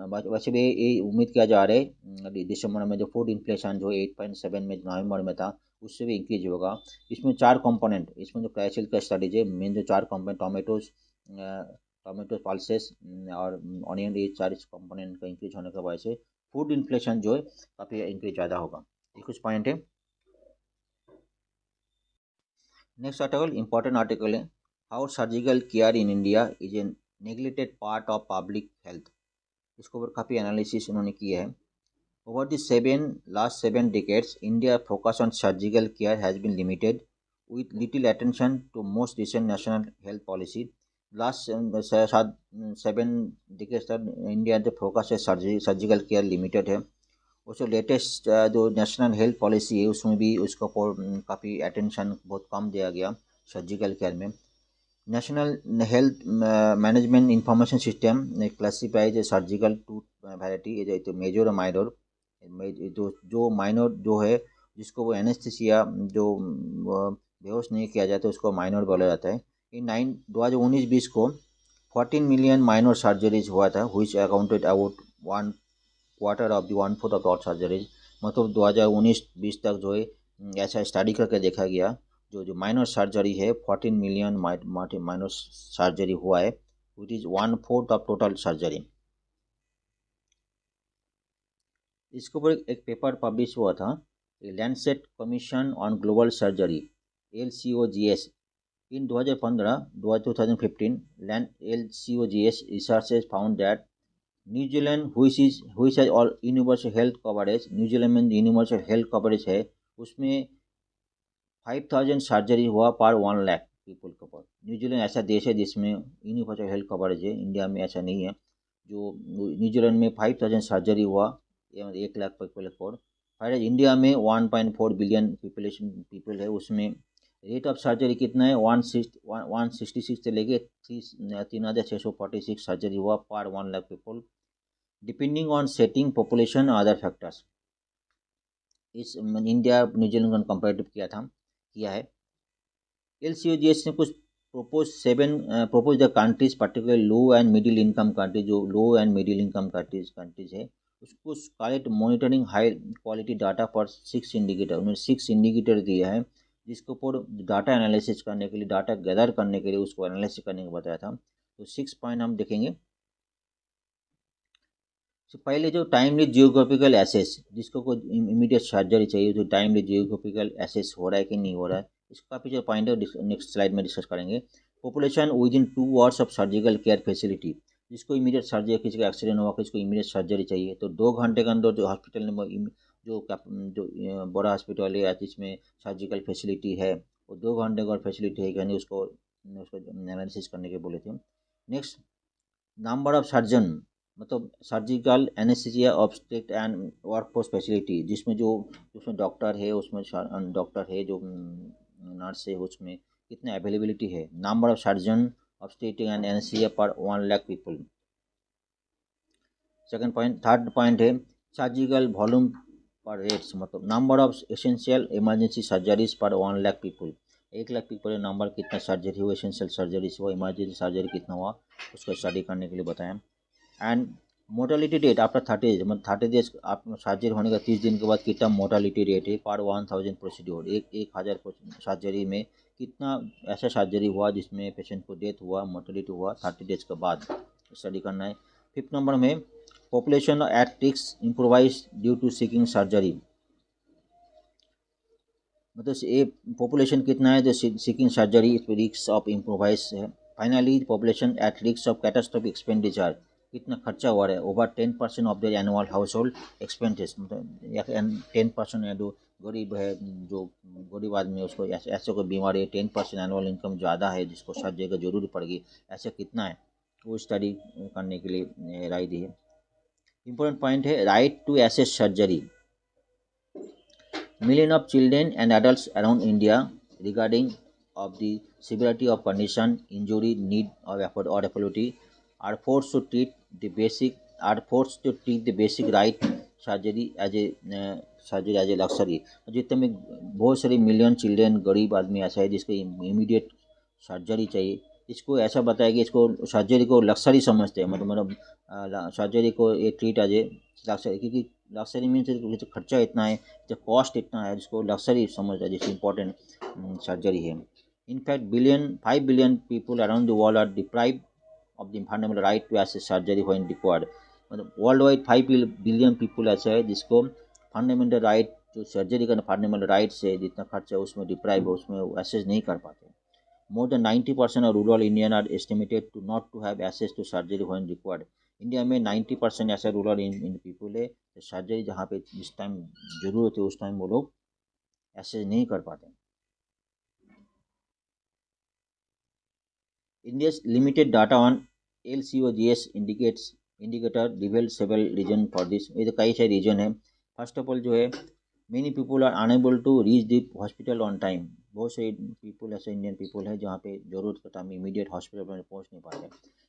वैसे भी ये उम्मीद किया जा रहा है दिसंबर में जो फूड इन्फ्लेशन जो 8.7 में नवंबर में था उससे भी इंक्रीज होगा। इसमें 4 कंपोनेंट, इसमें जो क्राइसिल का स्टडीज है मेन जो 4 कंपोनेंट टोमेटोज पल्सेस और ऑनियन, ये 4 कंपोनेंट का इंक्रीज होने की वजह से फूड इन्फ्लेशन जो है काफ़ी इंक्रीज ज़्यादा होगा। ये कुछ पॉइंट है। नेक्स्ट आर्टिकल इंपॉर्टेंट आर्टिकल है how surgical care in India is a neglected part of public health. इसके ऊपर काफ़ी एनालिसिस उन्होंने किया है। Over the last 7 decades, India focus on surgical care has been limited with little attention to most recent national health policy. Last 7 decades तक India जो focus है surgical care limited है। उसको लेटेस्ट जो नेशनल हेल्थ पॉलिसी है उसमें भी उसको काफ़ी अटेंशन बहुत कम दिया गया सर्जिकल केयर में। National health management information system classifies surgical to variety तो मेजर और माइनर। जो माइनर जो है जिसको वो एनेस्थीसिया जो बेहोश नहीं किया जाता उसको माइनर बोला जाता है। इन 2019-20 को 14 मिलियन माइनर सर्जरीज हुआ था which accounted about 1/4 of the 1/4 of all surgeries. मतलब 2019-20 तक जो है ऐसा स्टडी करके देखा गया जो माइनर सर्जरी है 14 मिलियन माइनर सर्जरी हुआ है which is 1/4 of total surgery. इसके ऊपर एक पेपर पब्लिश हुआ था Lancet commission on global surgery LCOGS in 2015 LCOGS researchers found that New Zealand which has all universal health coverage, New Zealand में universal health coverage है उसमें 5000 सर्जरी हुआ पर 1 लाख पीपल के ऊपर। न्यूजीलैंड ऐसा देश है जिसमें यूनिवर्सल हेल्थ कवरेज है, इंडिया में ऐसा नहीं है। जो न्यूजीलैंड में 5000 सर्जरी हुआ 1 लाख पीपल पर। फाइर इंडिया में 1.4 बिलियन पीपल है उसमें रेट ऑफ सर्जरी कितना है 166 से लेके 3646 सर्जरी हुआ पर 1 lakh people depending on setting population other factors. इस इंडिया न्यूजीलैंड का कंपेरेटिव किया है। LCOGS ने कुछ propose the countries particular low and middle income countries, जो लो एंड मिडिल इनकम कंट्रीज है उसको collect monitoring high quality data for 6 indicator. उन्होंने 6 इंडिकेटर दिया है जिसके ऊपर डाटा एनालिसिस करने के लिए, डाटा गैदर करने के लिए उसको एनालिसिस करने को बताया था। तो 6 पॉइंट हम देखेंगे। तो पहले जो टाइमली जियोग्राफिकल एसेस, जिसको कोई इमीडिएट सर्जरी चाहिए तो टाइमली जियोग्राफिकल एसेस हो रहा है कि नहीं हो रहा है, इसका काफ़ी जो पॉइंट है नेक्स्ट स्लाइड में डिस्कस करेंगे। Population with in 2 hours of surgical care facility, जिसको इमीडिएट सर्जरी, किसी का एक्सीडेंट हुआ किसी को इमीडिएट सर्जरी चाहिए तो 2 घंटे के अंदर जो हॉस्पिटल में जो बड़ा हॉस्पिटल है जिसमें सर्जिकल फैसिलिटी है वो 2 घंटे का फैसिलिटी है यानी उसको एनालिसिस करने के बोले थे। नेक्स्ट नंबर ऑफ सर्जन, मतलब surgical anaesthesia obstetric and workforce facility, जिसमें डॉक्टर है, उसमें डॉक्टर है, जो नर्स है, उसमें कितने अवेलेबिलिटी है। Number of surgeon obstetric and anaesthesia पर 1 lakh people. Second point, third point है सर्जिकल वॉल्यूम पर रेट्स, मतलब number of essential emergency surgeries पर 1 lakh people. 1 lakh people number कितना सर्जरी हुआ, एसेंशियल सर्जरीज हुआ, इमरजेंसी सर्जरी कितना हुआ, उसको स्टडी करने के लिए बताएं। And mortality rate after 30 days, मतलब 30 डेज आप सर्जरी होने का 30 दिन के बाद कितना मोर्टालिटी रेट है पर 1000 प्रोसीड्योर, 1000 सर्जरी में कितना ऐसा सर्जरी हुआ जिसमें पेशेंट को डेथ हुआ, मोर्टालिटी हुआ 30 डेज के बाद, स्टडी करना है। 5th नंबर में population at risk improvise due to seeking surgery, मतलब ये पॉपुलेशन कितना है जो seeking surgery risk of improvise है। Finally population at risk of catastrophic expenditure, कितना खर्चा हुआ है, over 10% of the annual household expenses, मतलब 10% जो गरीब है, जो गरीब आदमी है उसको ऐसे ऐसे कोई बीमारी है, 10% एनुअल इनकम ज़्यादा है जिसको सर्जरी की जरूरत पड़ेगी, ऐसे कितना है, वो स्टडी करने के लिए राय दी है। इम्पोर्टेंट पॉइंट है right to access surgery. Millions of children and adults around India, regarding of the severity of condition, injury, need or affordability, are forced to treat the basic right surgery as a luxury। जितने में बहुत सारी million children गरीब आदमी ऐसा है जिसको immediate surgery चाहिए, इसको ऐसा बताया कि इसको सर्जरी को लक्सरी समझते हैं, मतलब सर्जरी को ये ट्रीट एज ए लक्सरी, क्योंकि लक्सरी मीन्स खर्चा इतना है, जो कॉस्ट इतना है, जिसको लक्सरी समझता है, जिसकी इंपॉर्टेंट सर्जरी है। In fact 5 billion people around the world are deprive of the fundamental right to access surgery when required. मतलब वर्ल्ड वाइड 5 बिलियन पीपल ऐसा है जिसको फंडामेंटल राइट, जो सर्जरी का फंडामेंटल राइट से जितना खर्चा है उसमें डिप्राइव है, उसमें एसेस नहीं कर पाते। More than 90% of rural Indian are estimated to not to have access to surgery when required। India में 90% ऐसा रूरल इन पीपल है सर्जरी जहाँ पे जिस टाइम जरूरत है उस टाइम वो लोग ऐसे नहीं कर पाते। India's limited data on LCOGS indicator reveals several reason for this। ये तो कई सारे रीजन है। फर्स्ट ऑफ ऑल जो है, many people are unable to reach the hospital on time. बहुत से पीपल ऐसे इंडियन पीपल है जहाँ पे जरूरत के टाइम इमीडिएट हॉस्पिटल में पहुँच नहीं पाते।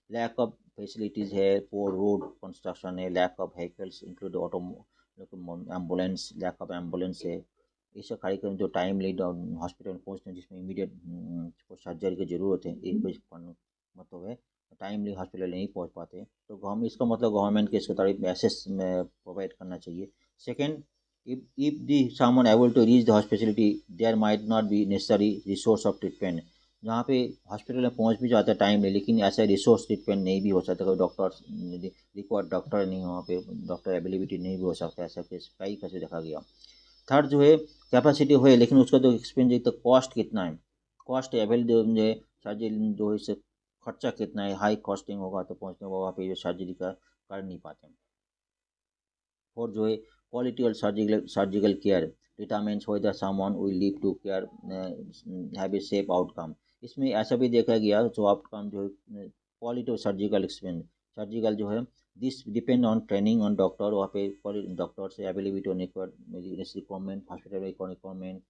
लैक ऑफ फैसिलिटीज़ है, पोर रोड कंस्ट्रक्शन है, lack of vehicles include auto ambulance, lack of ambulance है। ये सब कार्यक्रम जो टाइम लीड हॉस्पिटल में पहुँचते जिसमें इमीडिएट सर्जरी की ज़रूरत है, एक मतलब है टाइमली हॉस्पिटल नहीं पहुँच पाते, तो गवर्नमेंट, इसका मतलब गवर्नमेंट के इसको तरफ एसेस में प्रोवाइड करना चाहिए। Second, if the someone able to reach the hospitality, there might not be necessary resource of treatment। जहाँ पे हॉस्पिटल में पहुँच भी जाता है टाइम में, लेकिन ऐसा रिसोर्स ट्रीटमेंट नहीं भी हो सकता, कोई डॉक्टर रिक्वायर्ड डॉक्टर नहीं, वहाँ पे डॉक्टर अवेलेबिलिटी नहीं भी हो सकता, ऐसा केस कई कैसे देखा गया। थर्ड जो है, कैपेसिटी हो लेकिन उसका जो एक्सपेंस तो कॉस्ट कितना है, कॉस्ट अवेल जो है सर्जरी जो है इससे खर्चा कितना है, हाई कॉस्टिंग होगा तो पहुँचने वहाँ पे जो सर्जरी का कर नहीं पाते। और जो है क्वालिटी और surgical care determines whether someone will leave to care have a safe outcome. इसमें ऐसा भी देखा गया जो आउटकम जो है quality of surgical expense, surgical जो है this depend on training on doctor, वहाँ पे डॉक्टर से अवेलेबिलिटी होने पर requirement hospital requirement,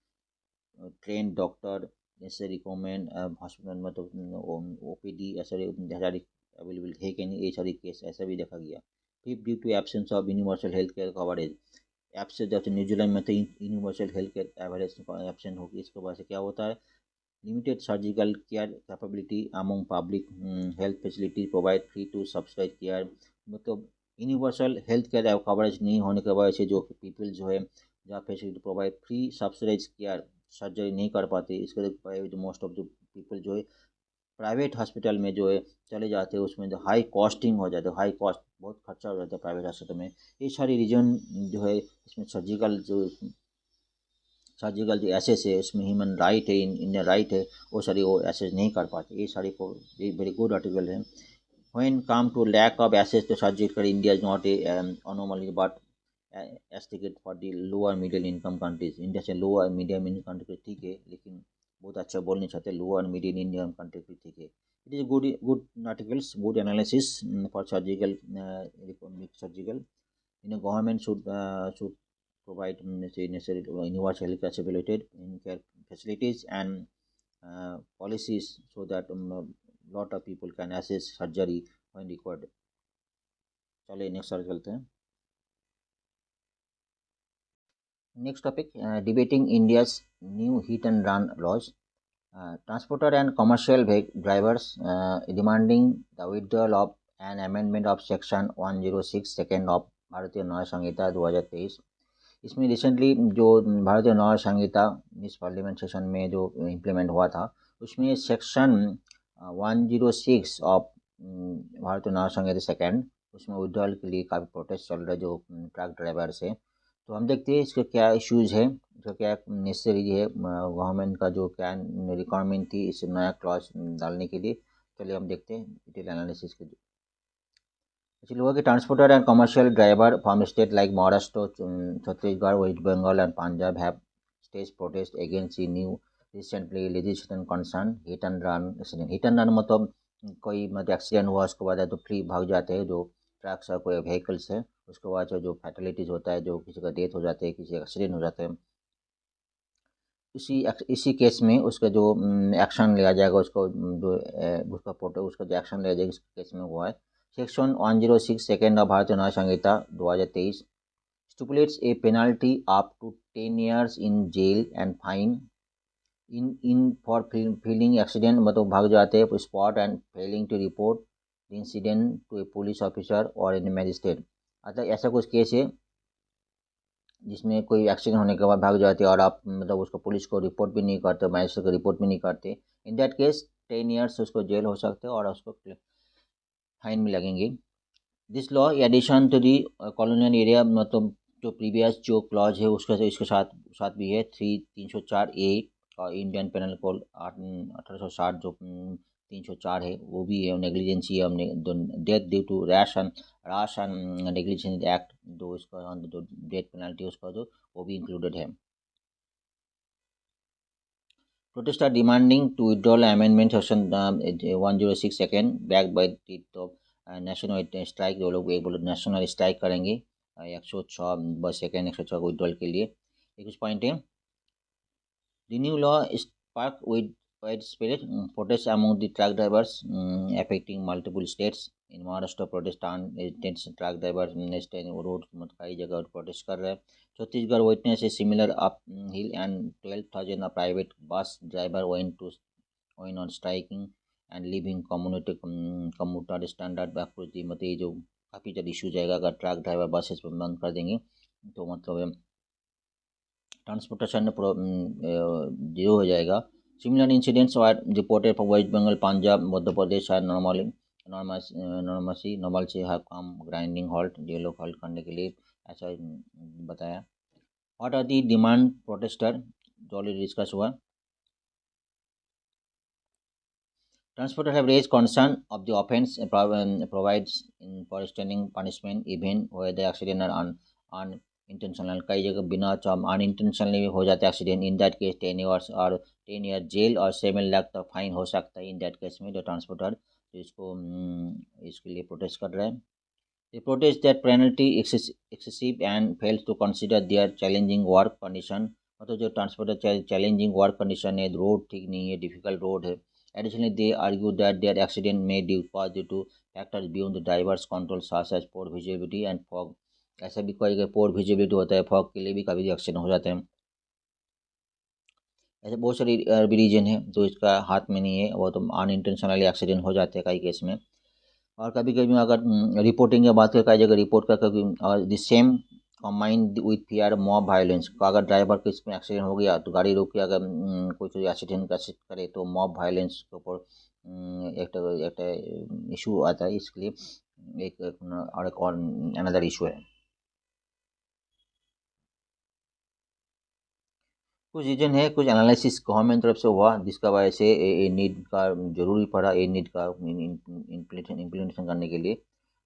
train doctor जैसे रिक्वायरमेंट हॉस्पिटल में, तो OPD ऐसा अवेलेबल है कि नहीं, ये सारी केस ऐसा भी देखा गया। फिर due to absence of universal health care coverage, absence जैसे न्यूजीलैंड में तो universal health care coverage absent होगी, इसके वजह से क्या होता है, limited surgical care capability among public health facility provide free to subsidize care. मतलब यूनिवर्सल हेल्थ केयर कवरेज नहीं होने की वजह से जो पीपल जो है जहाँ facility provide free subsidize care surgery नहीं कर पाते, इसके जो मोस्ट ऑफ द पीपल जो है प्राइवेट हॉस्पिटल में जो है चले जाते हैं, उसमें जो हाई कॉस्टिंग हो जाता है, हाई कॉस्ट बहुत खर्चा हो जाता है प्राइवेट हॉस्पिटल में। ये सारी रीजन जो है इसमें सर्जिकल जो एसेस है उसमें ह्यूमन राइट है, इंडियन राइट है, वो सारी वो एसेस नहीं कर पाते। ये सारी वेरी गुड आर्टिकल है। When come to lack of access to surgical, India is not a anomaly but estimate for the lower middle income countries. India से लोअर मीडियम इनकम कंट्री ठीक है, लेकिन बहुत अच्छा बोल नहीं चाहते, लोअर मिडिल इनकम कंट्री ठीक है। It is good articles, good analysis for surgical surgical. Government should provide necessary universal health accessibility in care facilities and policies so that lot of people can access surgery when required। चलिए next sir चलते हैं। Next topic, debating India's new hit and run laws. Transporter and commercial drivers demanding the withdrawal of an amendment of section 106 second of Bharatiya Nyaya संहिता 2023। इसमें recently जो भारतीय न्याय संहिता इस parliament session में जो implement हुआ था, उसमें section 106 of Bharatiya Nyaya Samhita second, उसमें विड्रॉल के लिए काफ़ी प्रोटेस्ट चल रहा है जो ट्रक ड्राइवर से। तो हम देखते हैं इसके क्या इश्यूज़ है, इसका क्या नेसेसरी है, गवर्नमेंट का जो क्या रिक्वायरमेंट थी इस नया क्लॉज डालने के लिए। चलिए हम देखते हैं डिटेल एनालिसिस के। एक्चुअली हुआ कि transporter and commercial driver from state like Maharashtra, Chhattisgarh, West Bengal and Punjab have stage protest against the new recently legislation concern hit and run accident. Hit and run मतलब कोई मतलब एक्सीडेंट हुआ उसके बाद तो फ्री भाग जाते हैं जो ट्रक्स और कोई व्हीकल्स है, उसके बाद जो फैटलिटीज़ होता है, जो किसी का डेथ हो जाता है, किसी का एक्सीडेंट हो जाता है, इसी केस में उसका जो एक्शन लिया जाएगा, उसको जो उसका फोटो उसका जो एक्शन लिया जाएगा इस केस में हुआ है। Section 106 second of Bharatiya Nyaya Samhita 2023 stipulates a penalty up to 10 years in jail and fine in for feeling accident मतलब भाग जाते हैं spot and failing to report the incident to a police officer or a magistrate। मतलब ऐसा कुछ case है जिसमें कोई एक्सीडेंट होने के बाद भाग जाते हैं और आप मतलब उसको पुलिस को रिपोर्ट भी नहीं करते, मैजिस्ट्रेट को रिपोर्ट भी नहीं करते, इन दैट केस 10 ईयर्स उसको जेल हो सकते हैं और उसको फाइन भी लगेंगे। This law addition to the colonial area मतलब जो प्रीवियस जो क्लॉज है उसके इसके साथ भी है 304A और इंडियन पेनल कोड 1860 जो 304 है वो भी है। नेग्लिजेंसी हमने death due to rash and negligence act जो इसका जो डेथ पेनल्टी उसका जो वो भी इंक्लूडेड है। Protesters are demanding to withdraw amendment section 106 second backed by the national strike, जो लोग एक बोलो नेशनल स्ट्राइक करेंगे 106 सेकेंड 106 को विड्रॉल के लिए। एक कुछ पॉइंट है। The new law sparked widespread protests among the truck drivers, affecting multiple states. In Maharashtra, protest turned against truck drivers national road कई जगह प्रोटेस्ट कर रहे हैं। Chhattisgarh witnessed a similar uphill and 12,000 private bus driver went on striking and leaving commuter standard backwards। मतलब ये जो काफ़ी ज़्यादा इशू जाएगा अगर ट्रक ड्राइवर बसेस बंद कर देंगे तो मतलब ट्रांसपोर्टेशन जीरो हो जाएगा। Similar incidents are reported for West Bengal, Punjab, Madhya Pradesh are normal से हर काम ग्राइंडिंग हॉल्ट ये लोग हॉल्ट करने के लिए ऐसा बताया। What are the demand protester जो ऑलरेडी डिस्कस हुआ। Transporters have raised concern of the offence provides for extending punishment even where the accident are unintentional। कई जगह बिना अनइंटेंशनली हो जाता है accident, in that case 10 years और 10 year जेल और 7 लाख तक फाइन हो सकता है। इन दैट केस में जो ट्रांसपोर्टर इसको इसके लिए प्रोटेस्ट कर रहे हैं। They protest that penalty excessive and fails to consider their challenging work condition। मतलब जो ट्रांसपोर्टर चैलेंजिंग वर्क कंडीशन है, रोड ठीक नहीं है, डिफिकल्ट रोड है। Additionally, they argue that their accident may cause due to factors beyond the driver's control such as poor visibility and fog। ऐसा भी कोई पोर विजिबिलिटी होता है, फॉग के लिए भी कभी एक्सीडेंट हो जाते हैं। ऐसे बहुत सारी भी रीजन है जो इसका हाथ में नहीं है, वो तो अनइंटेंशनली एक्सीडेंट हो जाते हैं कई केस में। और कभी कभी अगर रिपोर्टिंग की बात करें, कई जगह रिपोर्ट कर the same combined with fear mob violence. अगर ड्राइवर को इसमें एक्सीडेंट हो गया तो गाड़ी रोक के अगर कोई एक्सीडेंट करे तो मॉब वायलेंस के ऊपर एक इशू आता है। इसके लिए एक और अनदर इशू है। कुछ रीजन है, कुछ एनालिसिस गवर्नमेंट तरफ से हुआ जिसका वजह से ए नीड का जरूरी पड़ा, ए नीड का इम्प्लीमेंटेशन करने के लिए।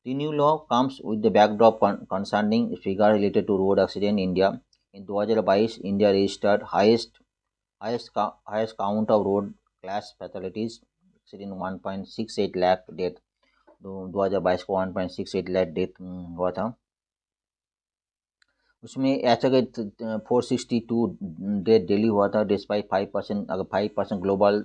The new law comes with the backdrop concerning figure related to road accident in India। In 2022, India registered highest count of road crash fatalities, exceeding 1.68 lakh death. 2022 को 1.68 lakh death हुआ था। उसमें ऐसा कि 462 डेथ डेली हुआ था डिस्पाइट 5%। अगर 5% global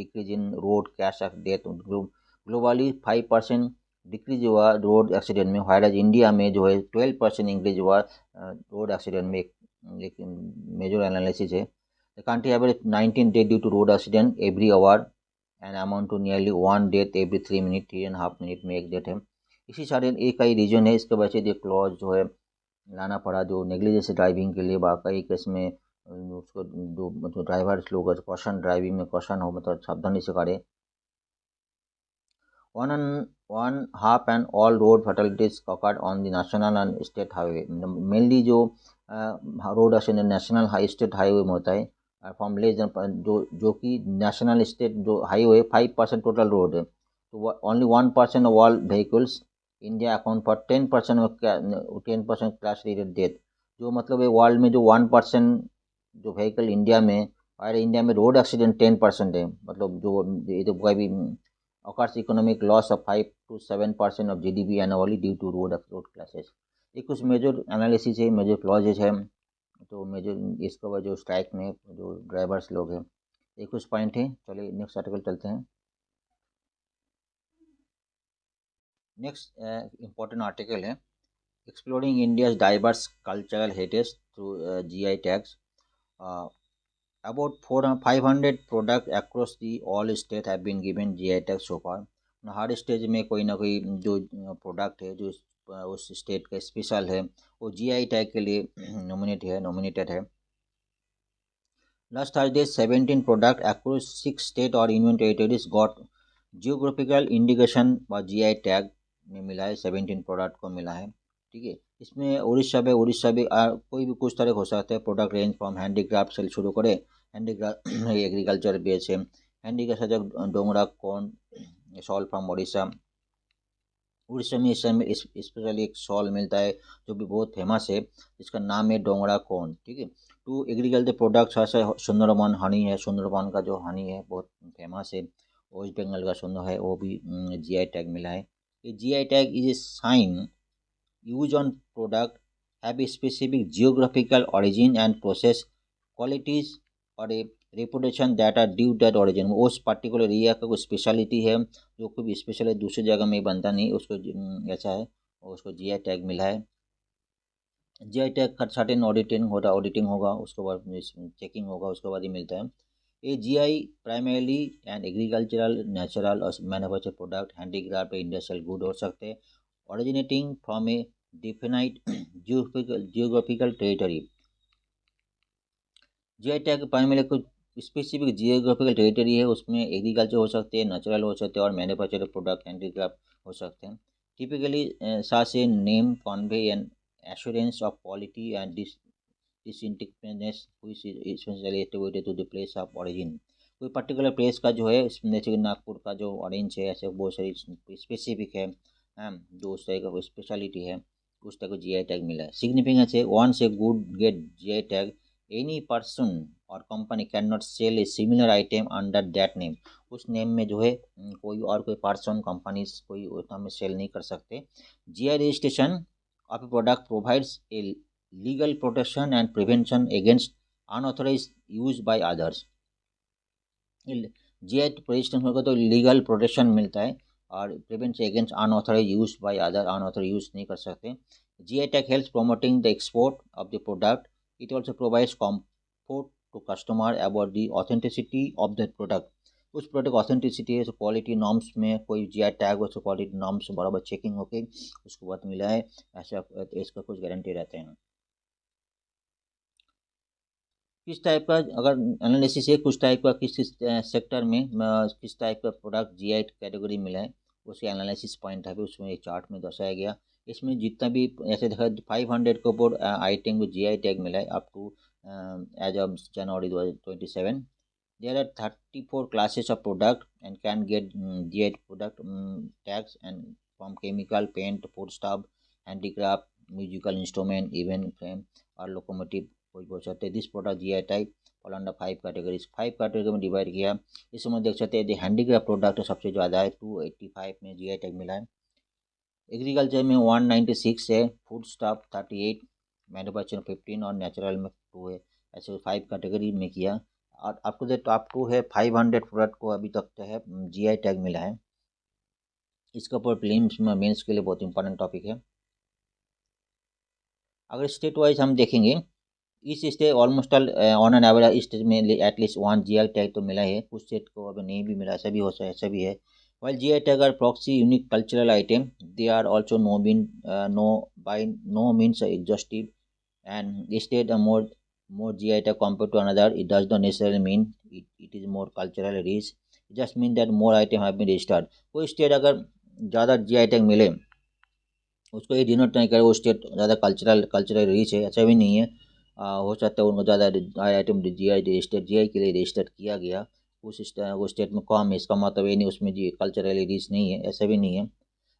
decrease in road crash death, globally 5% decrease हुआ रोड एक्सीडेंट में, वायरस इंडिया में जो है 12% इंक्रीज हुआ रोड एक्सीडेंट में। एक मेजर एनालिसिस है। The country average 19 death due to road accident every hour and amount to nearly 1 death every 3 minute, 3.5 minute में एक डेथ है। इसी सारे एक कई रीजन है, इसके वजह से क्लॉज जो है लाना पड़ा जो नेग्लिजेंस ड्राइविंग के लिए। बाकी केस में उसको जो मतलब ड्राइवर लोग कॉशन ड्राइविंग में कॉशन हो मतलब सावधानी से करे। 1.5 and all road fatalities occurred on the national and state highway। Mainly जो road accident national high state highway में होता है, फ्रॉम लेस देन जो कि नेशनल स्टेट जो हाईवे 5% टोटल रोड है, तो only 1% of all vehicles India account for 10% crash related death. जो मतलब है वर्ल्ड में जो 1% जो व्हीकल इंडिया में, और इंडिया में रोड एक्सीडेंट 10% है, मतलब जो ये तो कोई भी occurs economic loss of 5 to 7% of GDP annually due to road clashes। ये कुछ मेजर एनालिसिस है, मेजर क्लॉजेज है, तो मेजर इसके बाद जो स्ट्राइक में जो ड्राइवर्स लोग हैं, ये कुछ पॉइंट हैं। चलिए नेक्स्ट आर्टिकल चलते हैं। नेक्स्ट इम्पोर्टेंट आर्टिकल है exploring India's diverse cultural heritage through GI tags. About 500 products across the all states have been given GI tag so far। Her stage में कोई ना कोई जो प्रोडक्ट है जो उस स्टेट का स्पेशल है वो GI टैग के लिए नॉमिनेटेड है। Last Thursday 17 products across 6 states or union territories got geographical indication व GI टैग में मिला है। 17 प्रोडक्ट को मिला है, ठीक है। इसमें उड़ीसा भी कोई भी कुछ तरह हो सकता है। प्रोडक्ट रेंज फ्रॉम हैंडीक्राफ्ट से शुरू करें, हैंडीक्राफ्ट एग्रीकल्चर बेस है, हैंडीक्राफ्ट डोंगरा कॉर्न सॉल फ्रॉम उड़ीसा में इस समय स्पेशली एक सॉल मिलता है जो भी बहुत फेमस है, जिसका नाम है डोंगरा कॉर्न, ठीक है। टू एग्रीकल्चर प्रोडक्ट्स ऐसे सुंदरबन हनी है, सुंदरबन का जो हनी है बहुत फेमस है। वेस्ट बंगाल का सुंदर है, वो भी GI टैग मिला है। ये GI tag is a sign use on product have a specific geographical origin and process qualities और a reputation that are due that origin. उस पर्टिकुलर एरिया का कोई स्पेशलिटी है जो कोई स्पेशल है, दूसरी जगह में बनता नहीं, उसको ऐसा है और उसको GI टैग मिला है। GI टैग का सर्टेन ऑडिटिंग होगा, उसके बाद चेकिंग होगा, उसके बाद ही मिलता है। ये GI primarily and agricultural, natural और manufacture product, handicraft, industrial good हो सकते हैं, originating from a defined geographical territory. GI tag primary कुछ स्पेसिफिक जियोग्राफिकल टेरिटरी है, उसमें एग्रीकल्चर हो सकते हैं, नेचुरल हो सकते हैं और मैन्युफैक्चर प्रोडक्ट हैंडीक्राफ्ट हो सकते हैं। Typically such a name convey an assurance of quality and distinctiveness which is essentially attributed to the place of origin। कोई पर्टिकुलर प्लेस का जो है, जैसे नागपुर का जो ऑरेंज है, ऐसे बहुत सारी स्पेसिफिक है, जो उस तरह का स्पेशलिटी है, उस तरह को GI टैग मिला है। सिग्निफिकेंस है once a good get GI tag any person और company can not sell a similar item under that name. उस नेम में जो है कोई और कोई पर्सन कंपनी कोई उतना में सेल नहीं कर सकते। GI registration of a product provides a legal protection and prevention against unauthorise use by others. GI registration होगा तो लीगल प्रोटेक्शन मिलता है और prevent against unauthorise use by other, unauthorise use नहीं कर सकते। GI tag helps promoting the export of the product. It also provides comfort to customer about the authenticity of the product। उस product authenticity है, quality norms में कोई GI tag हो तो quality norms बराबर चेकिंग होके उसके बाद मिला है, ऐसा इसका कुछ गारंटी रहते हैं। किस टाइप का अगर एनालिसिस है, कुछ टाइप का किस सेक्टर में किस टाइप का प्रोडक्ट GI कैटेगरी मिला है, उसके एनालिसिस पॉइंट है उसमें एक चार्ट में दर्शाया गया। इसमें जितना भी ऐसे देखा 500 के ऊपर आइटम को GI टैग मिला है up to as of January 2027। There are 34 classes of product and can get GI product tags and from chemical, paint, foodstuff, handicraft, musical instrument, event frame और locomotive कोई बोल सकते हैं। This product GI type fall under 5 categories, 5 category में divide किया। इसमें देख सकते हैं हैंडीक्राफ्ट प्रोडक्ट सबसे ज़्यादा है, 285 में GI टैग मिला है। एग्रीकल्चर में 196 है, फूड स्टाफ 38, मैन्युफैक्चर 15 और नेचुरल में 2 है। ऐसे 5 कैटेगरी में किया और अप टू द टॉप 2 है। 500 प्रोडक्ट को अभी तक जो है GI टैग मिला है। इसके ऊपर प्रीलिम्स में मेंस के लिए बहुत इंपॉर्टेंट टॉपिक है। अगर स्टेट वाइज हम देखेंगे, इस state almost on an average इस स्टेट में एटलीस्ट 1 GI टैग तो मिला है, कुछ स्टेट को अभी नहीं भी मिला, ऐसा भी हो सकता है, ऐसा भी है। While GI tag are proxy unique cultural item, they are also by no means exhaustive, and state a more GI tag compared to another. It does not necessarily mean it is more culturally rich. It just means that more item have been registered। कोई state अगर ज़्यादा GI tag मिले उसको ये denote नहीं करे वो state ज़्यादा कल्चरल रिच है, ऐसा भी नहीं है। हो सकता है उनको ज़्यादा आइटम GI के लिए रजिस्टर किया गया, वो स्टेट में कम है, इसका मतलब ये नहीं उसमें जी कल्चरली रिच नहीं है, ऐसा भी नहीं है।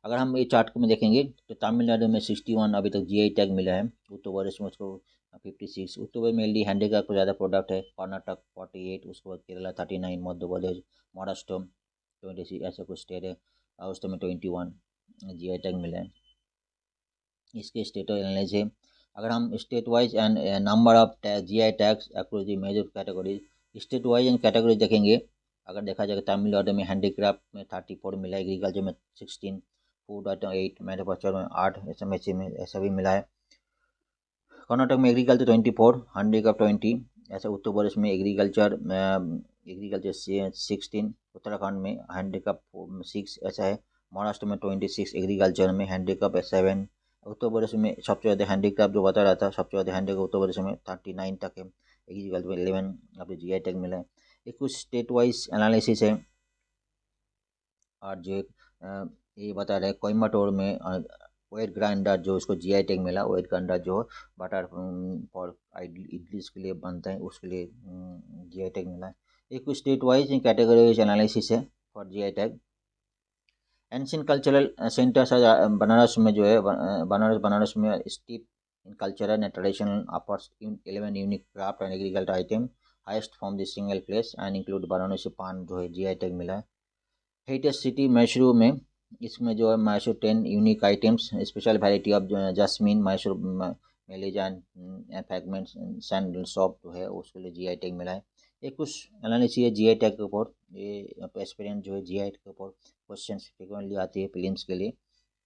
अगर हम ये चार्ट में देखेंगे तो तमिलनाडु में 61 अभी तक GI टैग मिला है, उत्तर प्रदेश में उसको 56। उत्तर प्रदेश में मेनली हैंडीक्राफ्ट को ज़्यादा प्रोडक्ट है। कर्नाटक 48, उसके बाद केरला 39, मध्य प्रदेश, महाराष्ट्र 26, ऐसे कुछ स्टेट है। उसमें 21 GI टैग मिला है। इसके स्टेट एनालिसिस है। अगर हम state wise and number of GI tags across the major categories, state wise and category देखेंगे। अगर देखा जाए तमिलनाडु में हैंडीक्राफ्ट में 34 मिला है, एग्रीकल्चर में 16, फूड आइटम 8, मैन्युफैक्चर में 8, SMSC में ऐसा भी मिला है। कर्नाटक में एग्रीकल्चर 24, हैंडीक्राफ्ट 20, ऐसे उत्तर प्रदेश में एग्रीकल्चर 16, उत्तराखंड में हैंडीक्राफ्ट 6 ऐसा है। महाराष्ट्र में 26 एग्रीकल्चर में, हैंडीक्राफ्ट 7। उत्तर प्रदेश में सबसे ज़्यादा हैंडीक्राफ्ट जो बता रहा था, सबसे ज़्यादा हैंडीक्राफ्ट उत्तर प्रदेश में 39 तक है। एग्रीकल्चर में 11 आपको GI टैग मिला है। ये कुछ स्टेट वाइज एनालिसिस है। और जो ये बता रहे हैं कोयम्बटूर में वेट ग्राइंडर जो उसको GI टैग मिला, वेट ग्राइंडर जो बटर फॉर इडली के लिए बनते हैं उसके लिए GI टैग मिला है। ये कुछ state wise category wise analysis है for GI tag. Ancient cultural centres Banaras में जो है, बनारस में steep in cultural and traditional offers 11 unique craft and agriculture item highest from the single place and include Banarasi paan जो है GI टैग मिला है। Heritage city Mysore में, इसमें जो है Mysore 10 unique items, special variety of jasmine Mysore मेलेजा एंड फ्रैगमेंट्स सैंडल शॉप जो है उसके लिए GI टैग मिला है। ये कुछ एनालिसिस है GI टैग के ऊपर। ये एक्सपीरियंस जो है GI के ऊपर क्वेश्चन फ्रिक्वेंटली आती है प्रीलिम्स के लिए।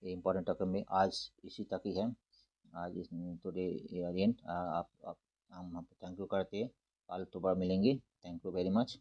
ये इंपॉर्टेंट टॉपिक में आज इसी तक ही है। आज टुडे एंड आप हम थैंक यू करते हैं। कल दोबारा मिलेंगे। Thank you very much.